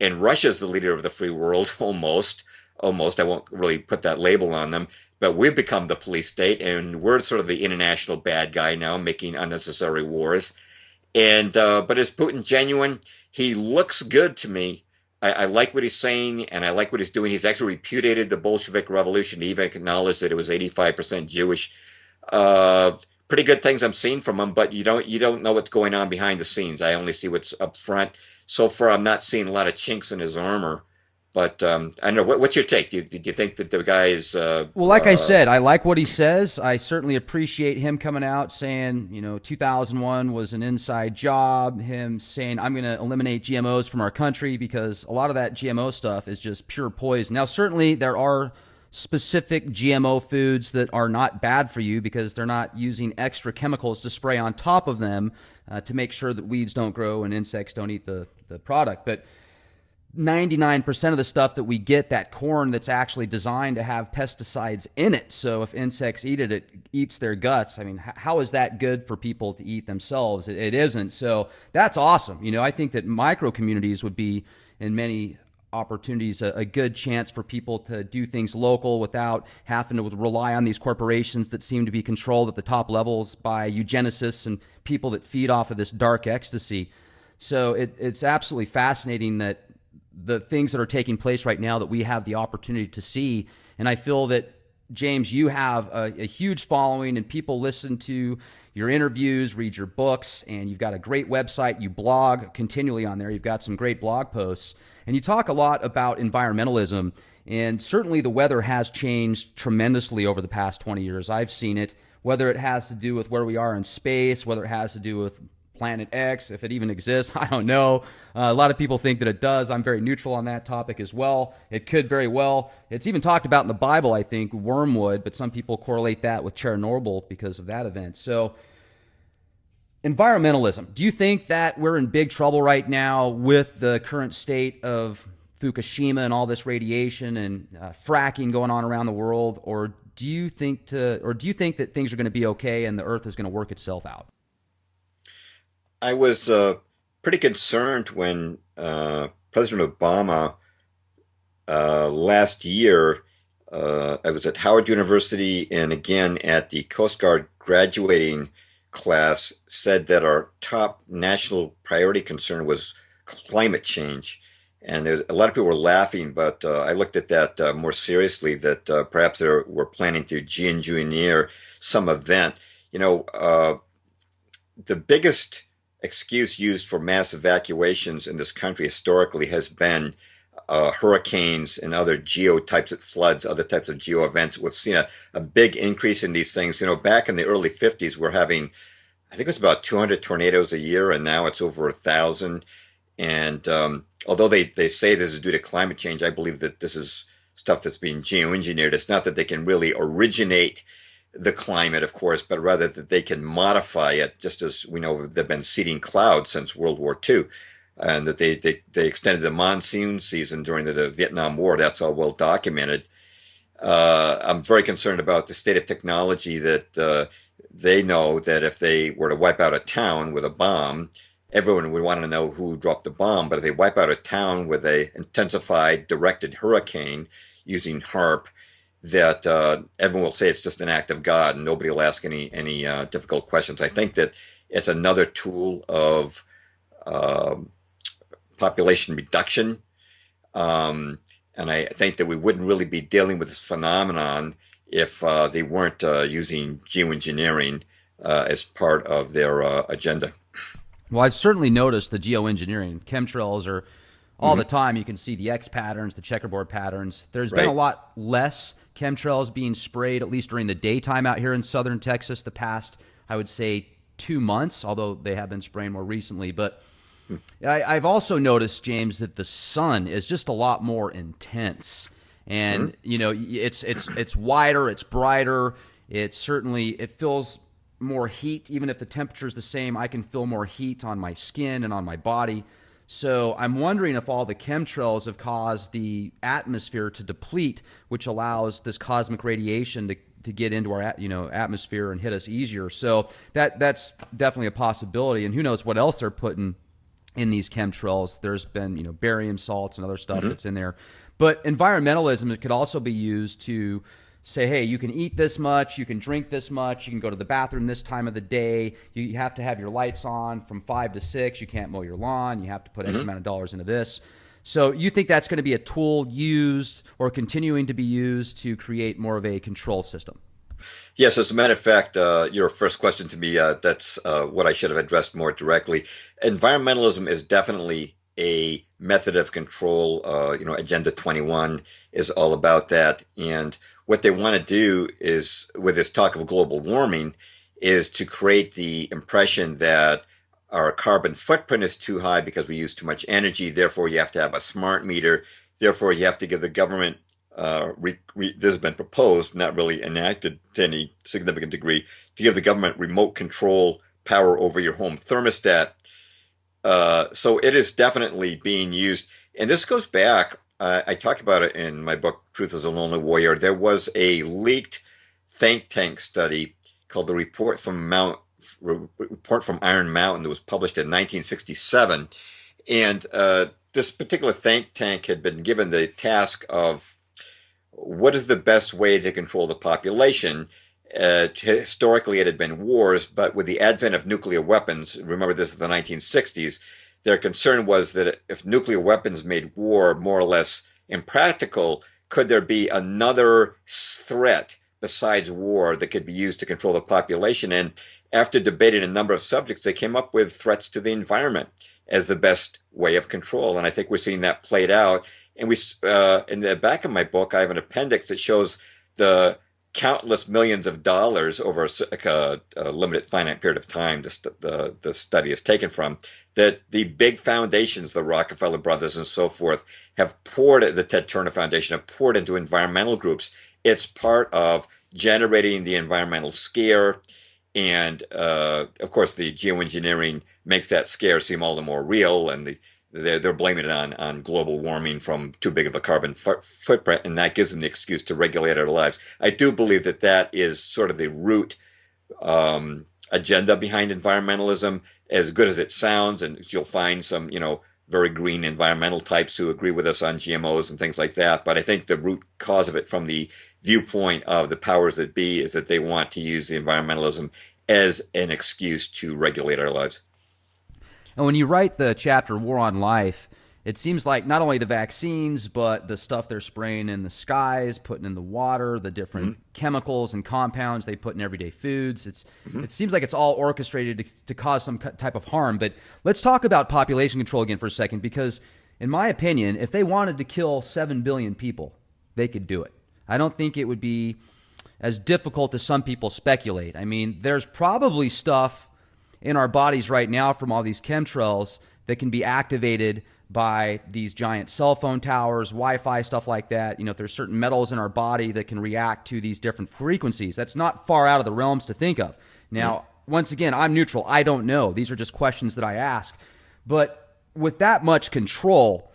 Russia's the leader of the free world almost. I won't really put that label on them, but we've become the police state, and we're sort of the international bad guy now, making unnecessary wars. And but is Putin genuine? He looks good to me. I like what he's saying, and I like what he's doing. He's actually repudiated the Bolshevik Revolution. He even acknowledged that it was 85% Jewish. Uh, Pretty good things I'm seeing from him, but you don't know what's going on behind the scenes. I only see what's up front. So far, I'm not seeing a lot of chinks in his armor. But I don't know. What's your take? Do you think that the guy is?
Well, like I said, I like what he says. I certainly appreciate him coming out saying, 2001 was an inside job. Him saying, I'm going to eliminate GMOs from our country because a lot of that GMO stuff is just pure poison. Now, certainly there are specific GMO foods that are not bad for you because they're not using extra chemicals to spray on top of them to make sure that weeds don't grow and insects don't eat the product. But 99% of the stuff that we get, that corn that's actually designed to have pesticides in it. So if insects eat it, it eats their guts. I mean, how is that good for people to eat themselves? It isn't. So that's awesome. I think that micro communities would be, in many opportunities, a good chance for people to do things local without having to rely on these corporations that seem to be controlled at the top levels by eugenicists and people that feed off of this dark ecstasy. So it's absolutely fascinating that the things that are taking place right now that we have the opportunity to see. And I feel that, James, you have a huge following and people listen to your interviews, read your books, and you've got a great website. You blog continually on there. You've got some great blog posts, and you talk a lot about environmentalism. And certainly the weather has changed tremendously over the past 20 years. I've seen it, whether it has to do with where we are in space, whether it has to do with Planet X, if it even exists, I don't know. A lot of people think that it does. I'm very neutral on that topic as well. It could very well. It's even talked about in the Bible, I think, wormwood, but some people correlate that with Chernobyl because of that event. So environmentalism. Do you think that we're in big trouble right now with the current state of Fukushima and all this radiation and fracking going on around the world, or do you think that things are going to be okay and the Earth is going to work itself out?
I was pretty concerned when President Obama last year, I was at Howard University and again at the Coast Guard graduating class, said that our top national priority concern was climate change. And a lot of people were laughing, but I looked at that more seriously, that perhaps we're planning to geoengineer some event. the biggest excuse used for mass evacuations in this country historically has been hurricanes and other geo types of floods, other types of geo events. We've seen a big increase in these things. Back in the early 50s, we're having, I think it was about 200 tornadoes a year, and now it's over 1,000. And although they say this is due to climate change, I believe that this is stuff that's being geoengineered. It's not that they can really originate the climate, of course, but rather that they can modify it, just as we know they've been seeding clouds since World War II, and that they extended the monsoon season during the Vietnam War. That's all well documented. I'm very concerned about the state of technology that they know that if they were to wipe out a town with a bomb, everyone would want to know who dropped the bomb. But if they wipe out a town with a intensified directed hurricane using HARP, that everyone will say it's just an act of God, and nobody will ask any difficult questions. I think that it's another tool of uh, population reduction, and I think that we wouldn't really be dealing with this phenomenon if they weren't using geoengineering as part of their agenda.
Well, I've certainly noticed the geoengineering. Chemtrails are all the time. You can see the X patterns, the checkerboard patterns. There's been a
Right.
lot less chemtrails being sprayed, at least during the daytime out here in southern Texas, the past, I would say, 2 months, although they have been spraying more recently. But I've also noticed, James, that the sun is just a lot more intense, and it's wider, it's brighter. It feels more heat, even if the temperature is the same. I can feel more heat on my skin and on my body. So I'm wondering if all the chemtrails have caused the atmosphere to deplete, which allows this cosmic radiation to get into our atmosphere and hit us easier. So that's definitely a possibility. And who knows what else they're putting in these chemtrails. There's been barium salts and other stuff that's in there. But environmentalism, it could also be used to say, hey, you can eat this much, you can drink this much, you can go to the bathroom this time of the day, you have to have your lights on from 5 to 6, you can't mow your lawn, you have to put X amount of dollars into this. So you think that's going to be a tool used or continuing to be used to create more of a control system?
Yes, as a matter of fact, your first question to me, that's what I should have addressed more directly. Environmentalism is definitely a method of control. Agenda 21 is all about that. And what they want to do is, with this talk of global warming, is to create the impression that our carbon footprint is too high because we use too much energy. Therefore, you have to have a smart meter. Therefore, you have to give the government this has been proposed, not really enacted to any significant degree, to give the government remote control power over your home thermostat. So it is definitely being used. And this goes back, I talk about it in my book, Truth is a Lonely Warrior. There was a leaked think tank study called the Report from Iron Mountain that was published in 1967. And this particular think tank had been given the task of what is the best way to control the population? Historically, it had been wars, but with the advent of nuclear weapons, remember this is the 1960s, their concern was that if nuclear weapons made war more or less impractical, could there be another threat besides war that could be used to control the population? And after debating a number of subjects, they came up with threats to the environment as the best way of control. And I think we're seeing that played out. And in the back of my book, I have an appendix that shows the countless millions of dollars over a limited finite period of time the study is taken from, that the big foundations, the Rockefeller brothers and so forth, have poured, the Ted Turner Foundation have poured into environmental groups. It's part of generating the environmental scare. And of course, the geoengineering makes that scare seem all the more real, and they're blaming it on global warming from too big of a carbon footprint, and that gives them the excuse to regulate our lives. I do believe that is sort of the root agenda behind environmentalism, as good as it sounds, and you'll find some, very green environmental types who agree with us on GMOs and things like that. But I think the root cause of it, from the viewpoint of the powers that be, is that they want to use the environmentalism as an excuse to regulate our lives.
And when you write the chapter War on Life, it seems like not only the vaccines, but the stuff they're spraying in the skies, putting in the water, the different chemicals and compounds they put in everyday foods. It seems like it's all orchestrated to cause some type of harm. But let's talk about population control again for a second, because in my opinion, if they wanted to kill 7 billion people, they could do it. I don't think it would be as difficult as some people speculate. I mean, there's probably stuff in our bodies right now from all these chemtrails that can be activated by these giant cell phone towers, Wi-Fi, stuff like that. You know, if there's certain metals in our body that can react to these different frequencies, that's not far out of the realms to think of. Now, once again, I'm neutral. I don't know. These are just questions that I ask. But with that much control,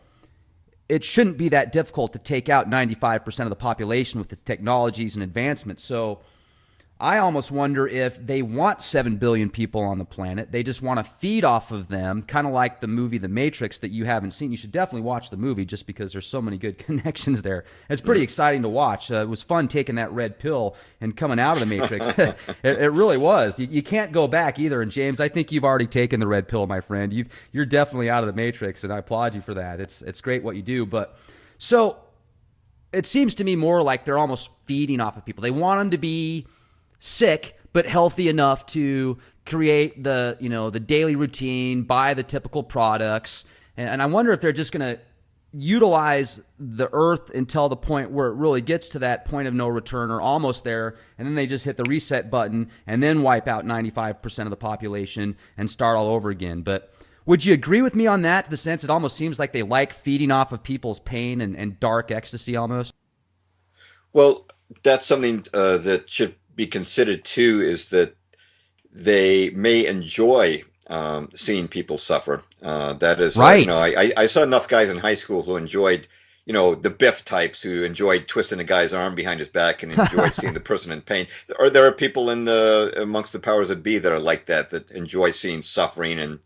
it shouldn't be that difficult to take out 95% of the population with the technologies and advancements. So I almost wonder if they want 7 billion people on the planet. They just want to feed off of them, kind of like the movie The Matrix that you haven't seen. You should definitely watch the movie just because there's so many good connections there. It's pretty exciting to watch. It was fun taking that red pill and coming out of the Matrix. It really was. You can't go back either. And James, I think you've already taken the red pill, my friend. You're definitely out of the Matrix, and I applaud you for that. It's great what you do. But so it seems to me more like they're almost feeding off of people. They want them to be sick but healthy enough to create the daily routine, buy the typical products, and I wonder if they're just going to utilize the earth until the point where it really gets to that point of no return or almost there, and then they just hit the reset button and then wipe out 95% of the population and start all over again. But would you agree with me on that, to the sense it almost seems like they like feeding off of people's pain and dark ecstasy almost?
Well, that's something that should be considered too, is that they may enjoy seeing people suffer. That is,
Right.
I saw enough guys in high school who enjoyed, the Biff types who enjoyed twisting a guy's arm behind his back and enjoyed seeing the person in pain. Or there are people amongst the powers that be that are like that enjoy seeing suffering and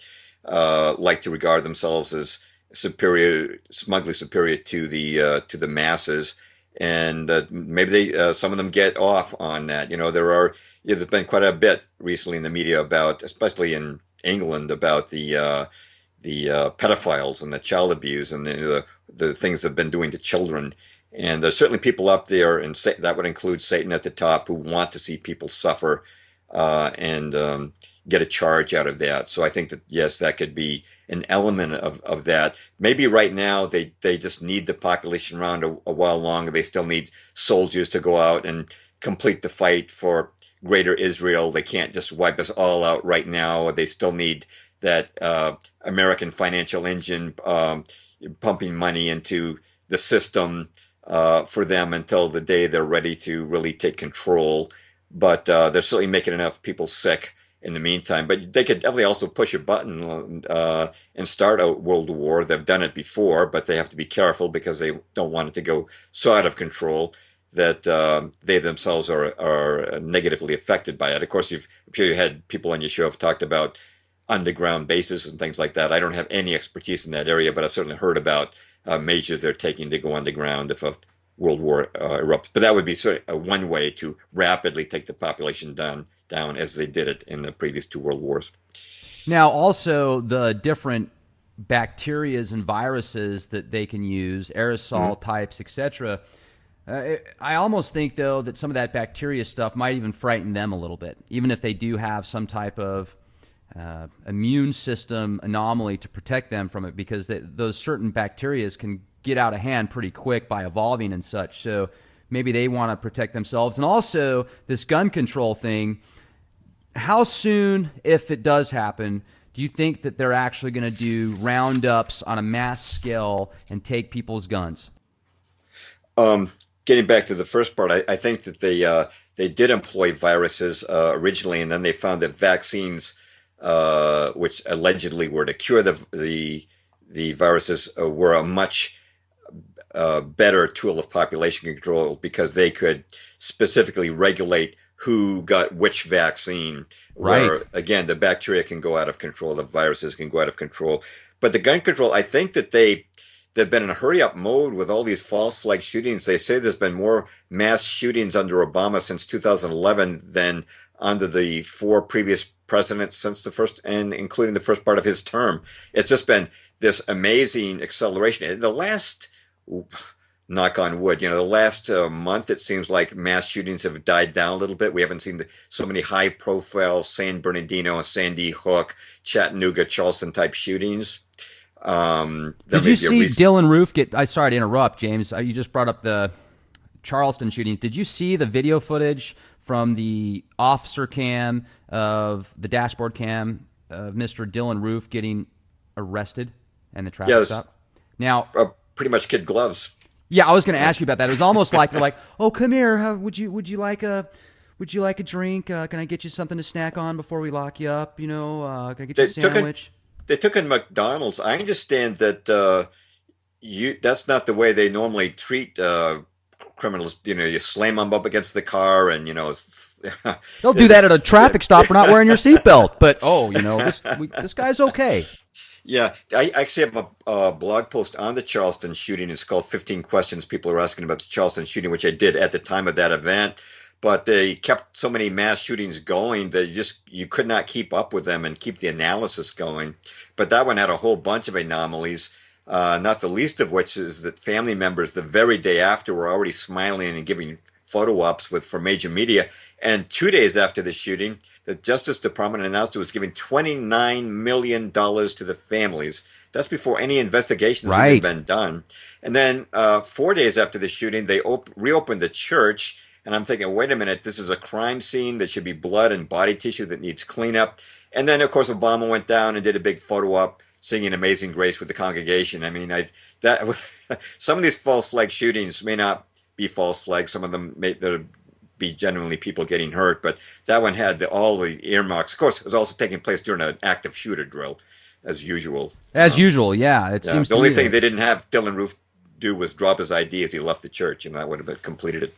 like to regard themselves as superior, smugly superior to the masses. And maybe some of them get off on that. There's been quite a bit recently in the media about, especially in England, about the pedophiles and the child abuse and the things they've been doing to children. And there's certainly people up there, and that would include Satan at the top, who want to see people suffer and get a charge out of that. So I think that, yes, that could be an element of that. Maybe right now they just need the population around a while longer. They still need soldiers to go out and complete the fight for greater Israel. They can't just wipe us all out right now. They still need that American financial engine pumping money into the system for them until the day they're ready to really take control. But they're certainly making enough people sick in the meantime. But they could definitely also push a button and start a world war. They've done it before, but they have to be careful because they don't want it to go so out of control that they themselves are negatively affected by it. Of course, I'm sure you had people on your show have talked about underground bases and things like that. I don't have any expertise in that area, but I've certainly heard about measures they're taking to go underground if a world war erupts. But that would be sort of one way to rapidly take the population down as they did it in the previous two world wars.
Now, also the different bacterias and viruses that they can use, aerosol types, etc. I almost think, though, that some of that bacteria stuff might even frighten them a little bit, even if they do have some type of immune system anomaly to protect them from it, because those certain bacteria can get out of hand pretty quick by evolving and such. So maybe they want to protect themselves. And also this gun control thing, how soon, if it does happen, do you think that they're actually going to do roundups on a mass scale and take people's guns?
Getting back to the first part, I think that they did employ viruses originally, and then they found that vaccines, which allegedly were to cure the viruses, were a much better tool of population control because they could specifically regulate who got which vaccine.
Right.
Where, again, the bacteria can go out of control, the viruses can go out of control. But the gun control, I think that they've been in a hurry-up mode with all these false flag shootings. They say there's been more mass shootings under Obama since 2011 than under the four previous presidents since the first, and including the first part of his term. It's just been this amazing acceleration. In the last, knock on wood, the last month, it seems like mass shootings have died down a little bit. We haven't seen so many high profile San Bernardino, Sandy Hook, Chattanooga, Charleston type shootings.
Did you see Dylan Roof get? Sorry to interrupt, James. You just brought up the Charleston shootings. Did you see the video footage from the officer cam of the dashboard cam of Mr. Dylan Roof getting arrested and the traffic stop? Now,
pretty much kid gloves.
Yeah, I was going to ask you about that. It was almost like they're like, "Oh, come here. Would you like a drink? Can I get you something to snack on before we lock you up? Can I get you a sandwich?"
They took in McDonald's. I understand that that's not the way they normally treat criminals. You slam them up against the car, and
they'll do that at a traffic stop for not wearing your seatbelt. But this guy's okay.
Yeah, I actually have a blog post on the Charleston shooting. It's called 15 Questions People Are Asking About the Charleston Shooting, which I did at the time of that event. But they kept so many mass shootings going that you could not keep up with them and keep the analysis going. But that one had a whole bunch of anomalies, not the least of which is that family members the very day after were already smiling and giving photo ops for major media. And 2 days after the shooting, the Justice Department announced it was giving $29 million to the families. That's before any investigation has even been done. And then 4 days after the shooting, they reopened the church. And I'm thinking, wait a minute, this is a crime scene. There should be blood and body tissue that needs cleanup. And then, of course, Obama went down and did a big photo op singing Amazing Grace with the congregation. I mean, some of these false flag shootings may not be false flags. Some of them may be genuinely people getting hurt. But that one had all the earmarks. Of course, it was also taking place during an active shooter drill, as usual.
As usual, yeah. It seems
the only thing they didn't have Dylan Roof do was drop his ID as he left the church, and that would have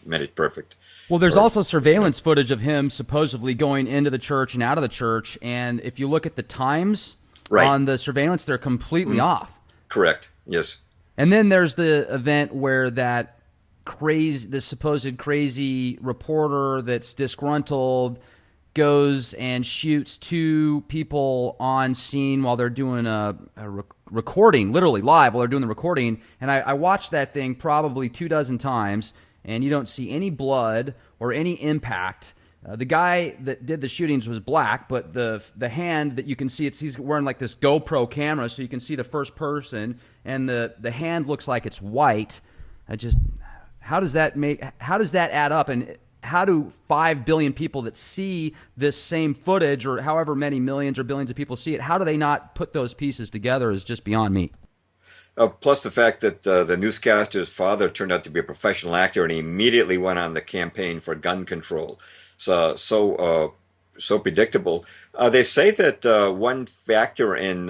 made it perfect.
Well, there's also surveillance footage of him supposedly going into the church and out of the church, and if you look at the times on the surveillance, they're completely off.
Correct. Yes.
And then there's the event where the supposed crazy reporter that's disgruntled goes and shoots two people on scene while they're doing a recording, literally live while they're doing the recording. And I watched that thing probably 24 times, and you don't see any blood or any impact. The guy that did the shootings was black, but the hand that you can see, he's wearing like this GoPro camera, so you can see the first person, and the hand looks like it's white. How does that add up? And how do 5 billion people that see this same footage, or however many millions or billions of people see it, how do they not put those pieces together is just beyond me.
Plus the fact that the newscaster's father turned out to be a professional actor, and he immediately went on the campaign for gun control. So predictable. They say that one factor in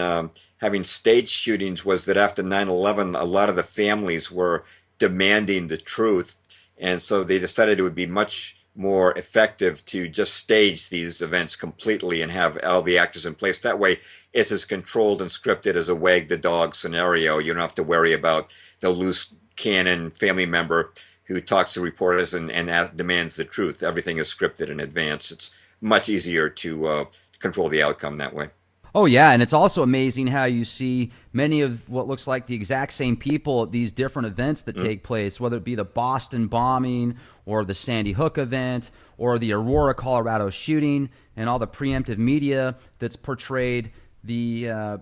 having staged shootings was that after 9/11, a lot of the families were demanding the truth. And so they decided it would be much more effective to just stage these events completely and have all the actors in place. That way, it's as controlled and scripted as a wag the dog scenario. You don't have to worry about the loose cannon family member who talks to reporters and demands the truth. Everything is scripted in advance. It's much easier to control the outcome that way.
Oh, yeah, and it's also amazing how you see many of what looks like the exact same people at these different events that take place, whether it be the Boston bombing or the Sandy Hook event or the Aurora, Colorado shooting, and all the preemptive media that's portrayed. The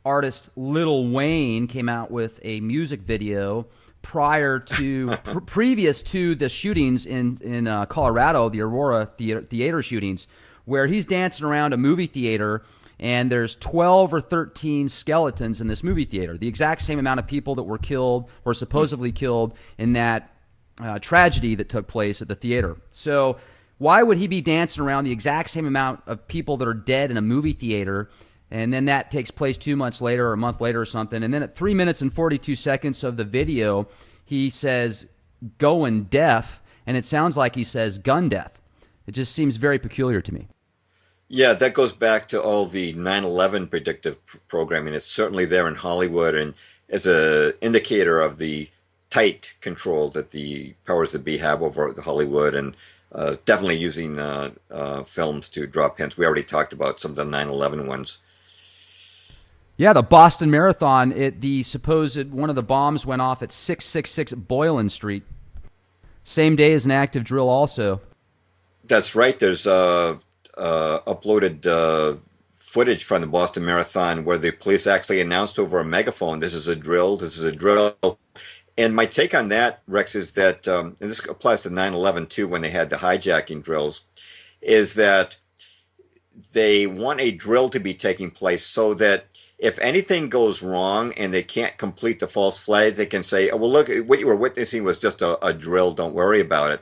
artist Lil Wayne came out with a music video previous to the shootings in Colorado, the Aurora theater shootings, where he's dancing around a movie theater. And there's 12 or 13 skeletons in this movie theater, the exact same amount of people that were killed or supposedly killed in that tragedy that took place at the theater. So why would he be dancing around the exact same amount of people that are dead in a movie theater? And then that takes place 2 months later or a month later or something. And then at 3 minutes and 42 seconds of the video, he says going deaf, and it sounds like he says gun death. It just seems very peculiar to me.
Yeah, that goes back to all the 9/11 predictive programming. It's certainly there in Hollywood, and as an indicator of the tight control that the powers that be have over Hollywood and definitely using films to draw pins. We already talked about some of the 9/11 ones.
Yeah, the Boston Marathon, the supposed one of the bombs went off at 666 Boylan Street. Same day as an active drill also.
That's right. There's uploaded footage from the Boston Marathon where the police actually announced over a megaphone, "This is a drill. This is a drill." And my take on that, Rex, is that, and this applies to 9/11 too, when they had the hijacking drills, is that they want a drill to be taking place so that if anything goes wrong and they can't complete the false flag, they can say, "Oh, well, look, what you were witnessing was just a drill. Don't worry about it."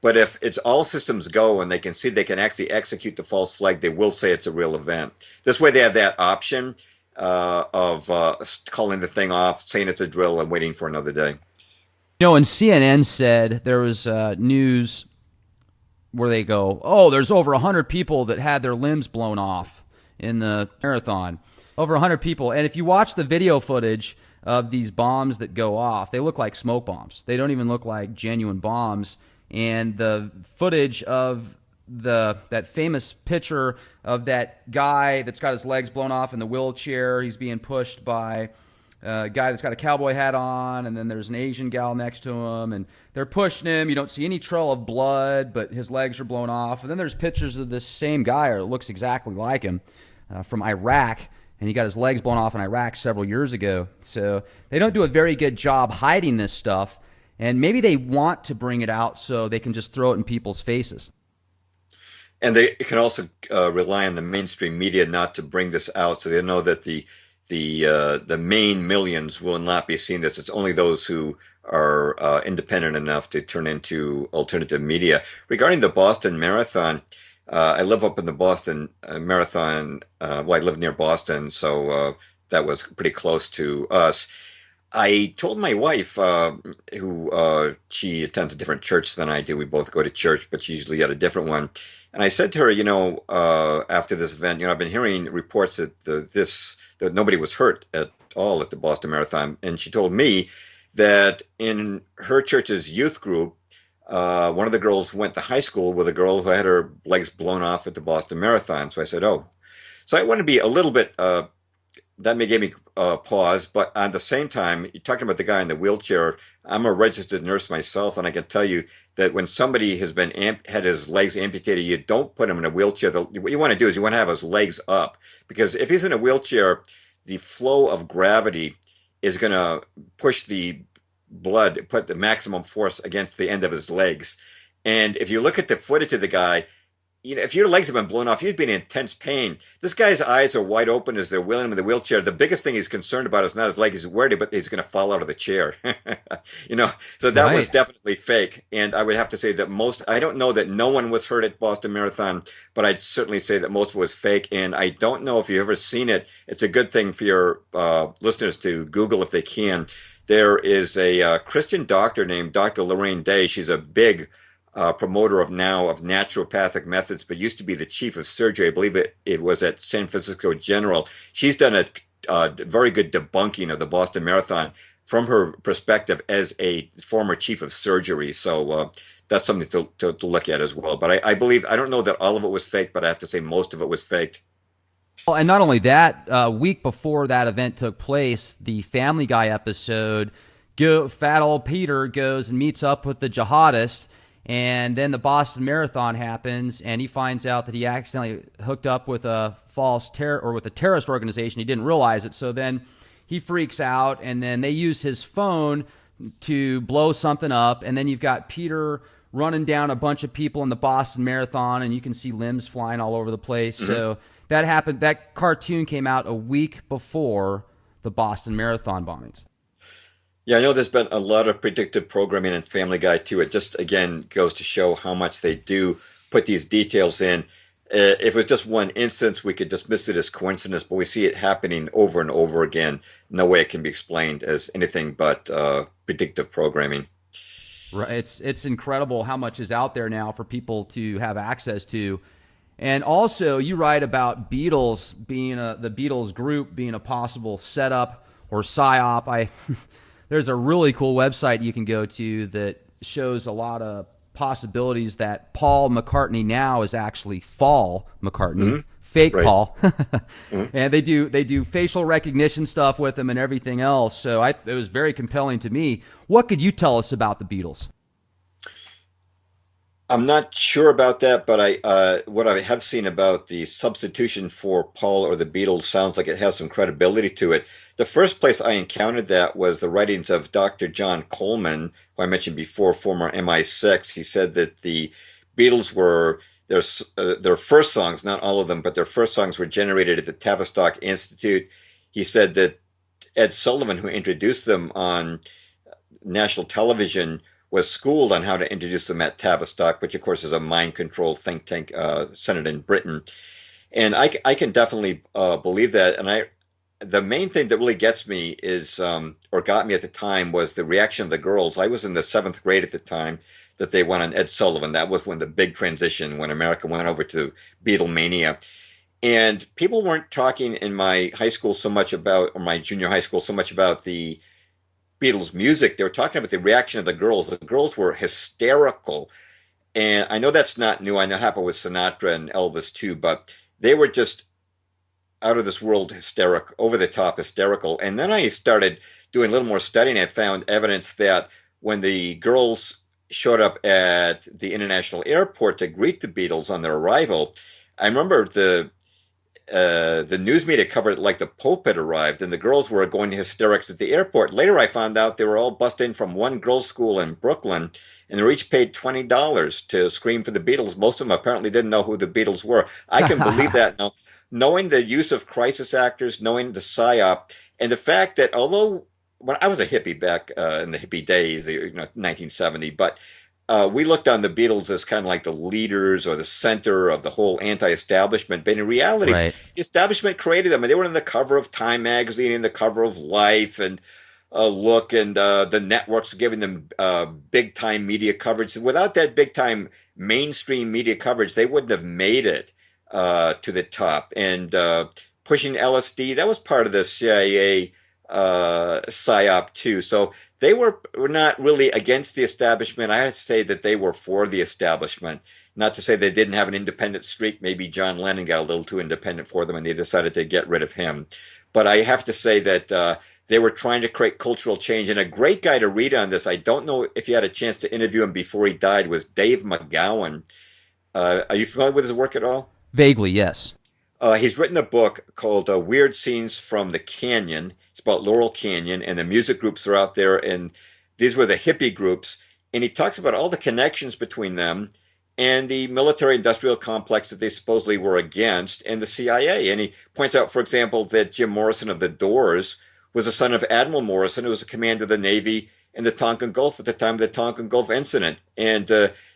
But if it's all systems go and they can see they can actually execute the false flag, they will say it's a real event. This way, they have that option of calling the thing off, saying it's a drill, and waiting for another day.
And CNN said there was news where they go, oh, there's over 100 people that had their limbs blown off in the marathon. Over 100 people. And if you watch the video footage of these bombs that go off, they look like smoke bombs. They don't even look like genuine bombs. And the footage of that famous picture of that guy that's got his legs blown off in the wheelchair, he's being pushed by a guy that's got a cowboy hat on, and then there's an Asian gal next to him, and they're pushing him. You don't see any trail of blood, but his legs are blown off. And then there's pictures of this same guy, or it looks exactly like him, from Iraq, and he got his legs blown off in Iraq several years ago. So they don't do a very good job hiding this stuff, and maybe they want to bring it out so they can just throw it in people's faces.
And they can also rely on the mainstream media not to bring this out, so they know that the main millions will not be seeing this. It's only those who are independent enough to turn into alternative media. Regarding the Boston Marathon, I live up in the Boston Marathon. Well, I live near Boston, so that was pretty close to us. I told my wife, who she attends a different church than I do. We both go to church, but she's usually at a different one. And I said to her, after this event, I've been hearing reports that that nobody was hurt at all at the Boston Marathon, and she told me that in her church's youth group, one of the girls went to high school with a girl who had her legs blown off at the Boston Marathon. So I said, "Oh," so I want to be a little bit. That may give me pause, but at the same time, you're talking about the guy in the wheelchair. I'm a registered nurse myself, and I can tell you that when somebody has been had his legs amputated, you don't put him in a wheelchair. What you want to do is you want to have his legs up, because if he's in a wheelchair, the flow of gravity is going to push the blood, put the maximum force against the end of his legs. And if you look at the footage of the guy, if your legs have been blown off, you'd be in intense pain. This guy's eyes are wide open as they're wheeling him in the wheelchair. The biggest thing he's concerned about is not his leg. He's worried about he's going to fall out of the chair. So that was definitely fake. And I would have to say that I don't know that no one was hurt at Boston Marathon, but I'd certainly say that most of it was fake. And I don't know if you've ever seen it. It's a good thing for your listeners to Google if they can. There is a Christian doctor named Dr. Lorraine Day. She's a big promoter of naturopathic methods, but used to be the chief of surgery. I believe it was at San Francisco General. She's done a very good debunking of the Boston Marathon from her perspective as a former chief of surgery. So that's something to look at as well. But I believe, I don't know that all of it was fake, but I have to say most of it was faked.
Well, and not only that, a week before that event took place, the Family Guy episode, fat old Peter goes and meets up with the jihadist. And then the Boston Marathon happens, and he finds out that he accidentally hooked up with a with a terrorist organization. He didn't realize it. So then he freaks out, and then they use his phone to blow something up. And then you've got Peter running down a bunch of people in the Boston Marathon, and you can see limbs flying all over the place. Mm-hmm. So that happened. That cartoon came out a week before the Boston Marathon bombings.
Yeah, I know there's been a lot of predictive programming in Family Guy too. It just, again, goes to show how much they do put these details in. If it was just one instance, we could dismiss it as coincidence, but we see it happening over and over again. No way it can be explained as anything but predictive programming.
Right. It's incredible how much is out there now for people to have access to. And also, you write about Beatles being the Beatles group being a possible setup or psyop. There's a really cool website you can go to that shows a lot of possibilities that Paul McCartney now is actually Fall McCartney,
Hmm.
fake
Right.
Paul,
Hmm.
and they do facial recognition stuff with him and everything else. So it was very compelling to me. What could you tell us about the Beatles?
I'm not sure about that, but what I have seen about the substitution for Paul or the Beatles sounds like it has some credibility to it. The first place I encountered that was the writings of Dr. John Coleman, who I mentioned before, former MI6. He said that the Beatles were their first songs, not all of them, but their first songs were generated at the Tavistock Institute. He said that Ed Sullivan, who introduced them on national television, was schooled on how to introduce them at Tavistock, which of course is a mind controlled think tank centered in Britain. And I can definitely believe that. And the main thing that really gets me is, or got me at the time, was the reaction of the girls. I was in the seventh grade at the time that they went on Ed Sullivan. That was when the big transition, when America went over to Beatlemania. And people weren't talking in my high school so much about, or my junior high school, so much about the Beatles music. They were talking about the reaction of the girls. The girls were hysterical. And I know that's not new. I know it happened with Sinatra and Elvis too, but they were just out of this world hysterical, over the top hysterical. And then I started doing a little more studying. I found evidence that when the girls showed up at the international airport to greet the Beatles on their arrival, I remember the news media covered it like the Pope had arrived, and the girls were going to hysterics at the airport. Later, I found out they were all bussed in from one girls' school in Brooklyn, and they were each paid $20 to scream for the Beatles. Most of them apparently didn't know who the Beatles were. I can believe that now, knowing the use of crisis actors, knowing the psyop, and the fact that although when I was a hippie back in the hippie days, 1970, but we looked on the Beatles as kind of like the leaders or the center of the whole anti-establishment. But in reality,
Right.
the establishment created them, and they were on the cover of Time magazine and the cover of Life and Look, and the networks giving them big time media coverage. Without that big time mainstream media coverage, they wouldn't have made it to the top. And pushing LSD, that was part of the CIA psyop too. So were not really against the establishment. I have to say that they were for the establishment. Not to say they didn't have an independent streak. Maybe John Lennon got a little too independent for them and they decided to get rid of him. But I have to say that they were trying to create cultural change. And a great guy to read on this, I don't know if you had a chance to interview him before he died, was Dave McGowan. Are you familiar with his work at all?
Vaguely, yes.
He's written a book called Weird Scenes from the Canyon. It's about Laurel Canyon and the music groups are out there. And these were the hippie groups. And he talks about all the connections between them and the military industrial complex that they supposedly were against and the CIA. And he points out, for example, that Jim Morrison of the Doors was the son of Admiral Morrison, who was the commander of the Navy in the Tonkin Gulf at the time of the Tonkin Gulf incident. And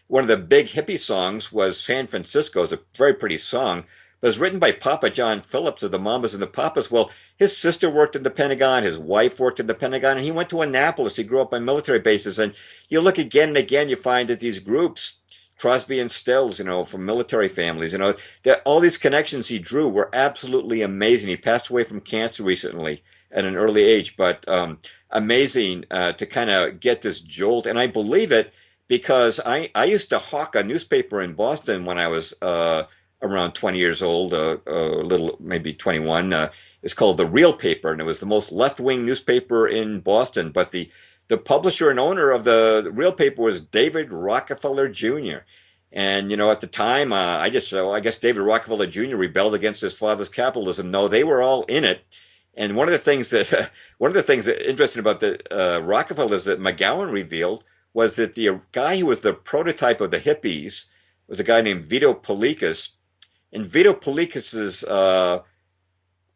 one of the big hippie songs was San Francisco. It's a very pretty song. But it was written by Papa John Phillips of the Mamas and the Papas. Well, his sister worked in the Pentagon, his wife worked in the Pentagon, and he went to Annapolis. He grew up on military bases. And you look again and again, you find that these groups, Crosby and Stills, from military families, that all these connections he drew were absolutely amazing. He passed away from cancer recently at an early age, but amazing to kind of get this jolt. And I believe it because I used to hawk a newspaper in Boston when I was around 20 years old, a little, maybe 21. It's called The Real Paper, and it was the most left-wing newspaper in Boston. But the publisher and owner of the Real Paper was David Rockefeller Jr. And, at the time, I guess David Rockefeller Jr. rebelled against his father's capitalism. No, they were all in it. And one of the things that interesting about the Rockefellers that McGowan revealed was that the guy who was the prototype of the hippies was a guy named Vito Polikas. And Vito Polikas's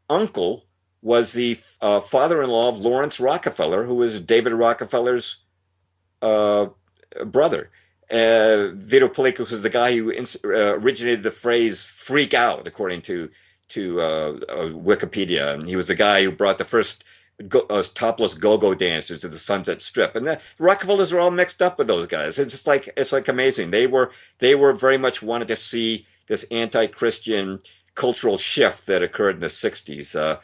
uncle was the father-in-law of Lawrence Rockefeller, who was David Rockefeller's uh, brother. Vito Polikas was the guy who originated the phrase "freak out," according to Wikipedia. And he was the guy who brought the first topless go-go dancers to the Sunset Strip. And the Rockefellers are all mixed up with those guys. It's like amazing. They were very much wanted to see this anti-Christian cultural shift that occurred in the 60s.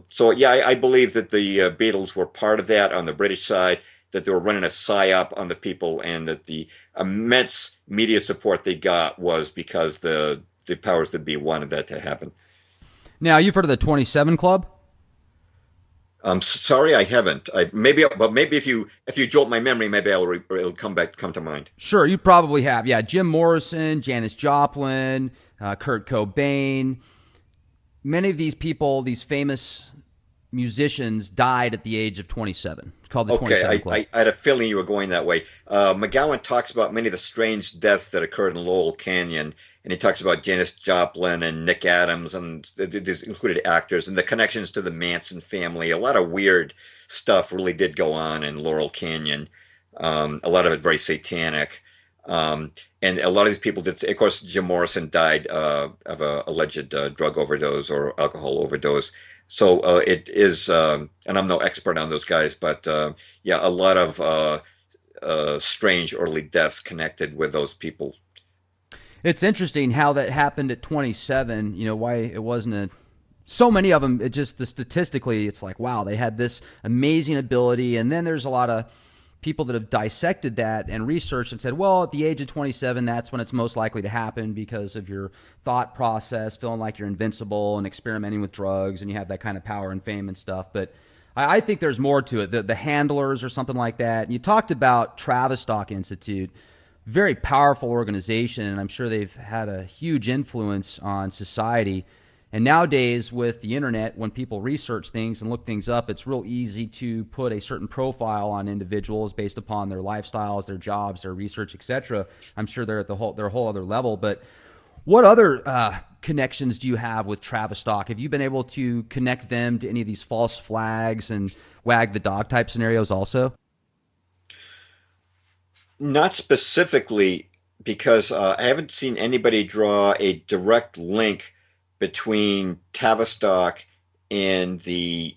So yeah, I believe that the Beatles were part of that on the British side. that they were running a psyop on the people, and that the immense media support they got was because the powers that be wanted that to happen.
Now, you've heard of the 27 Club?
I'm sorry, I haven't. But maybe if you jolt my memory, maybe it'll come to mind.
Sure, you probably have. Yeah, Jim Morrison, Janis Joplin, Kurt Cobain. Many of these people, these famous musicians, died at the age of 27. It's called the
Okay,
27 Club.
I had a feeling you were going that way. McGowan talks about many of the strange deaths that occurred in Laurel Canyon, and he talks about Janis Joplin and Nick Adams, and these included actors, and the connections to the Manson family. A lot of weird stuff really did go on in Laurel Canyon. A lot of it very satanic. And a lot of these people did. Of course, Jim Morrison died of a alleged drug overdose or alcohol overdose. So it is, and I'm no expert on those guys, but yeah, a lot of strange early deaths connected with those people.
It's interesting how that happened at 27. You know, why it wasn't a. So many of them, it just statistically, it's like, wow, they had this amazing ability. And then there's a lot of people that have dissected that and researched and said, well, at the age of 27, that's when it's most likely to happen because of your thought process, feeling like you're invincible and experimenting with drugs and you have that kind of power and fame and stuff. But I think there's more to it. The handlers or something like that. And you talked about Tavistock Institute, very powerful organization, and I'm sure they've had a huge influence on society. And nowadays, with the internet, when people research things and look things up, it's real easy to put a certain profile on individuals based upon their lifestyles, their jobs, their research, etc. I'm sure they're at their whole other level. But what other connections do you have with Tavistock? Have you been able to connect them to any of these false flags and wag the dog type scenarios also?
Not specifically, because I haven't seen anybody draw a direct link between Tavistock and the.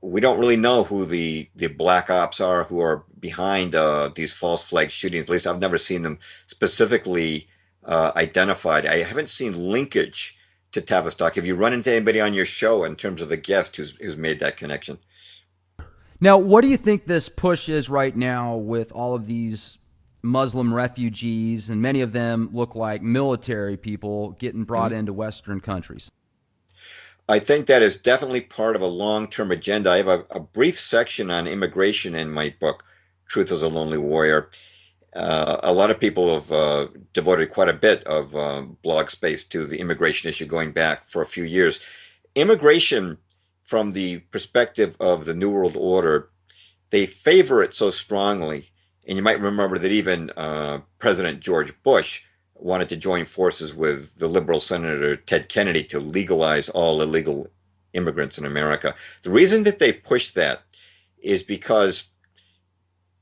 We don't really know who the black ops are who are behind these false flag shootings. At least I've never seen them specifically identified. I haven't seen linkage to Tavistock. Have you run into anybody on your show in terms of a guest who's made that connection?
Now, what do you think this push is right now with all of these Muslim refugees, and many of them look like military people getting brought into Western countries?
I think that is definitely part of a long-term agenda. I have a brief section on immigration in my book, Truth is a Lonely Warrior. A lot of people have devoted quite a bit of blog space to the immigration issue going back for a few years. Immigration, from the perspective of the New World Order, they favor it so strongly. And you might remember that even President George Bush wanted to join forces with the liberal Senator Ted Kennedy to legalize all illegal immigrants in America. The reason that they pushed that is because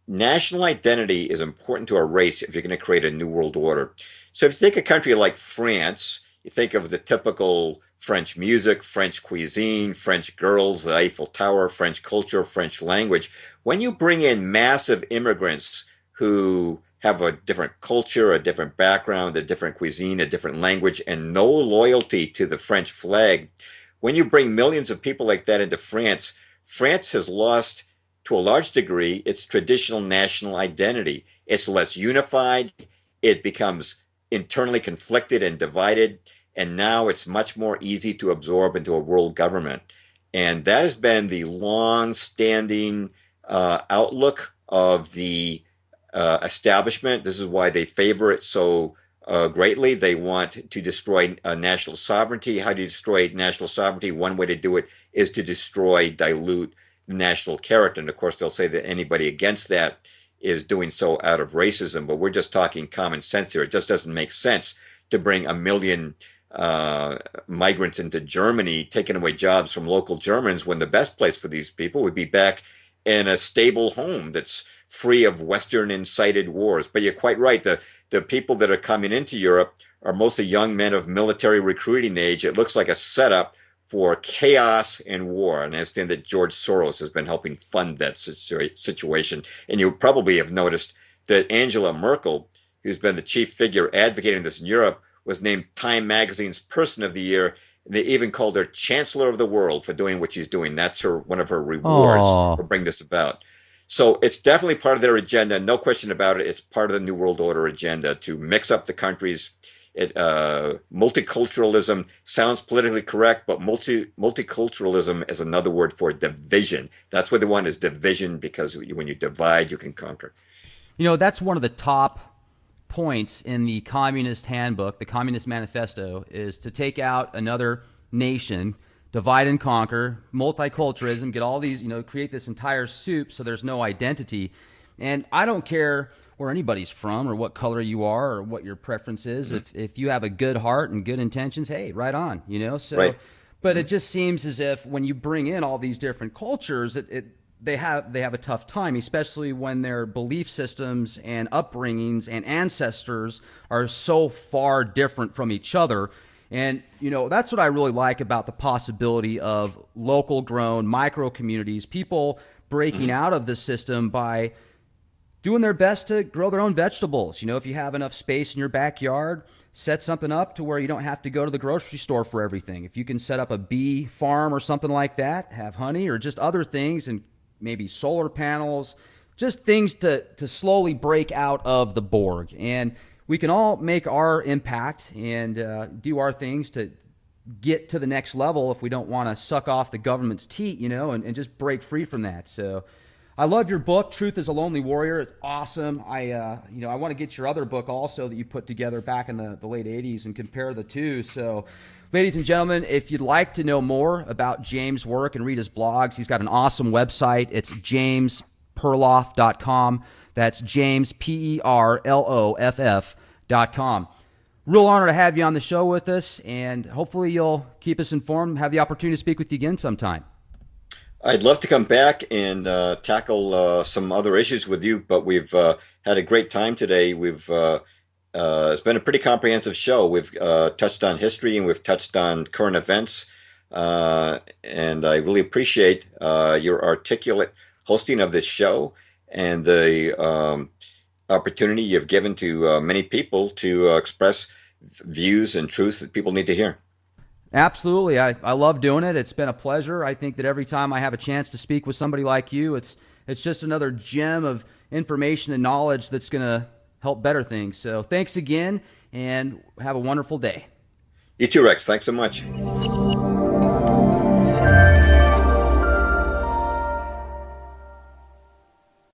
national identity is important to a race if you're going to create a new world order. So if you take a country like France, you think of the typical French music, French cuisine, French girls, the Eiffel Tower, French culture, French language. When you bring in massive immigrants who have a different culture, a different background, a different cuisine, a different language, and no loyalty to the French flag, when you bring millions of people like that into France, France has lost, to a large degree, its traditional national identity. It's less unified. It becomes internally conflicted and divided. And now it's much more easy to absorb into a world government. And that has been the long-standing outlook of the establishment. This is why they favor it so greatly. They want to destroy national sovereignty. How do you destroy national sovereignty? One way to do it is to destroy, dilute the national character. And of course, they'll say that anybody against that is doing so out of racism. But we're just talking common sense here. It just doesn't make sense to bring a million migrants into Germany, taking away jobs from local Germans, when the best place for these people would be back in a stable home that's free of Western incited wars. But you're quite right. The people that are coming into Europe are mostly young men of military recruiting age. It looks like a setup for chaos and war. And I understand that George Soros has been helping fund that situation. And you probably have noticed that Angela Merkel, who's been the chief figure advocating this in Europe, was named Time Magazine's Person of the Year. And they even called her Chancellor of the World for doing what she's doing. That's one of her rewards
Oh,
for bringing this about. So it's definitely part of their agenda, no question about it. It's part of the New World Order agenda to mix up the countries. Multiculturalism sounds politically correct, but multiculturalism is another word for division. That's what they want, is division, because when you divide, you can conquer.
You know, that's one of the top points in the Communist Handbook, the Communist Manifesto, is to take out another nation, divide and conquer, multiculturalism, get all these, create this entire soup so there's no identity. And I don't care where anybody's from or what color you are or what your preference is. Mm-hmm. If you have a good heart and good intentions, hey, right on, So, right. But it just seems as if when you bring in all these different cultures, they have a tough time, especially when their belief systems and upbringings and ancestors are so far different from each other. And, that's what I really like about the possibility of local grown micro communities, people breaking mm-hmm. out of the system by doing their best to grow their own vegetables. If you have enough space in your backyard, set something up to where you don't have to go to the grocery store for everything. If you can set up a bee farm or something like that, have honey or just other things, and maybe solar panels, just things to slowly break out of the Borg. And we can all make our impact and do our things to get to the next level if we don't want to suck off the government's teat, and just break free from that. So I love your book, Truth is a Lonely Warrior. It's awesome. I want to get your other book also that you put together back in the late 80s and compare the two. So ladies and gentlemen, if you'd like to know more about James' work and read his blogs, he's got an awesome website. It's jamesperloff.com. That's James, Perloff.com. Real honor to have you on the show with us, and hopefully you'll keep us informed, have the opportunity to speak with you again sometime.
I'd love to come back and tackle some other issues with you, but we've had a great time today. It's been a pretty comprehensive show. We've touched on history and we've touched on current events, and I really appreciate your articulate hosting of this show and the opportunity you've given to many people to express views and truths that people need to hear.
Absolutely. I love doing it. It's been a pleasure. I think that every time I have a chance to speak with somebody like you, it's just another gem of information and knowledge that's going to help better things. So thanks again, and have a wonderful day.
You too, Rex. Thanks so much.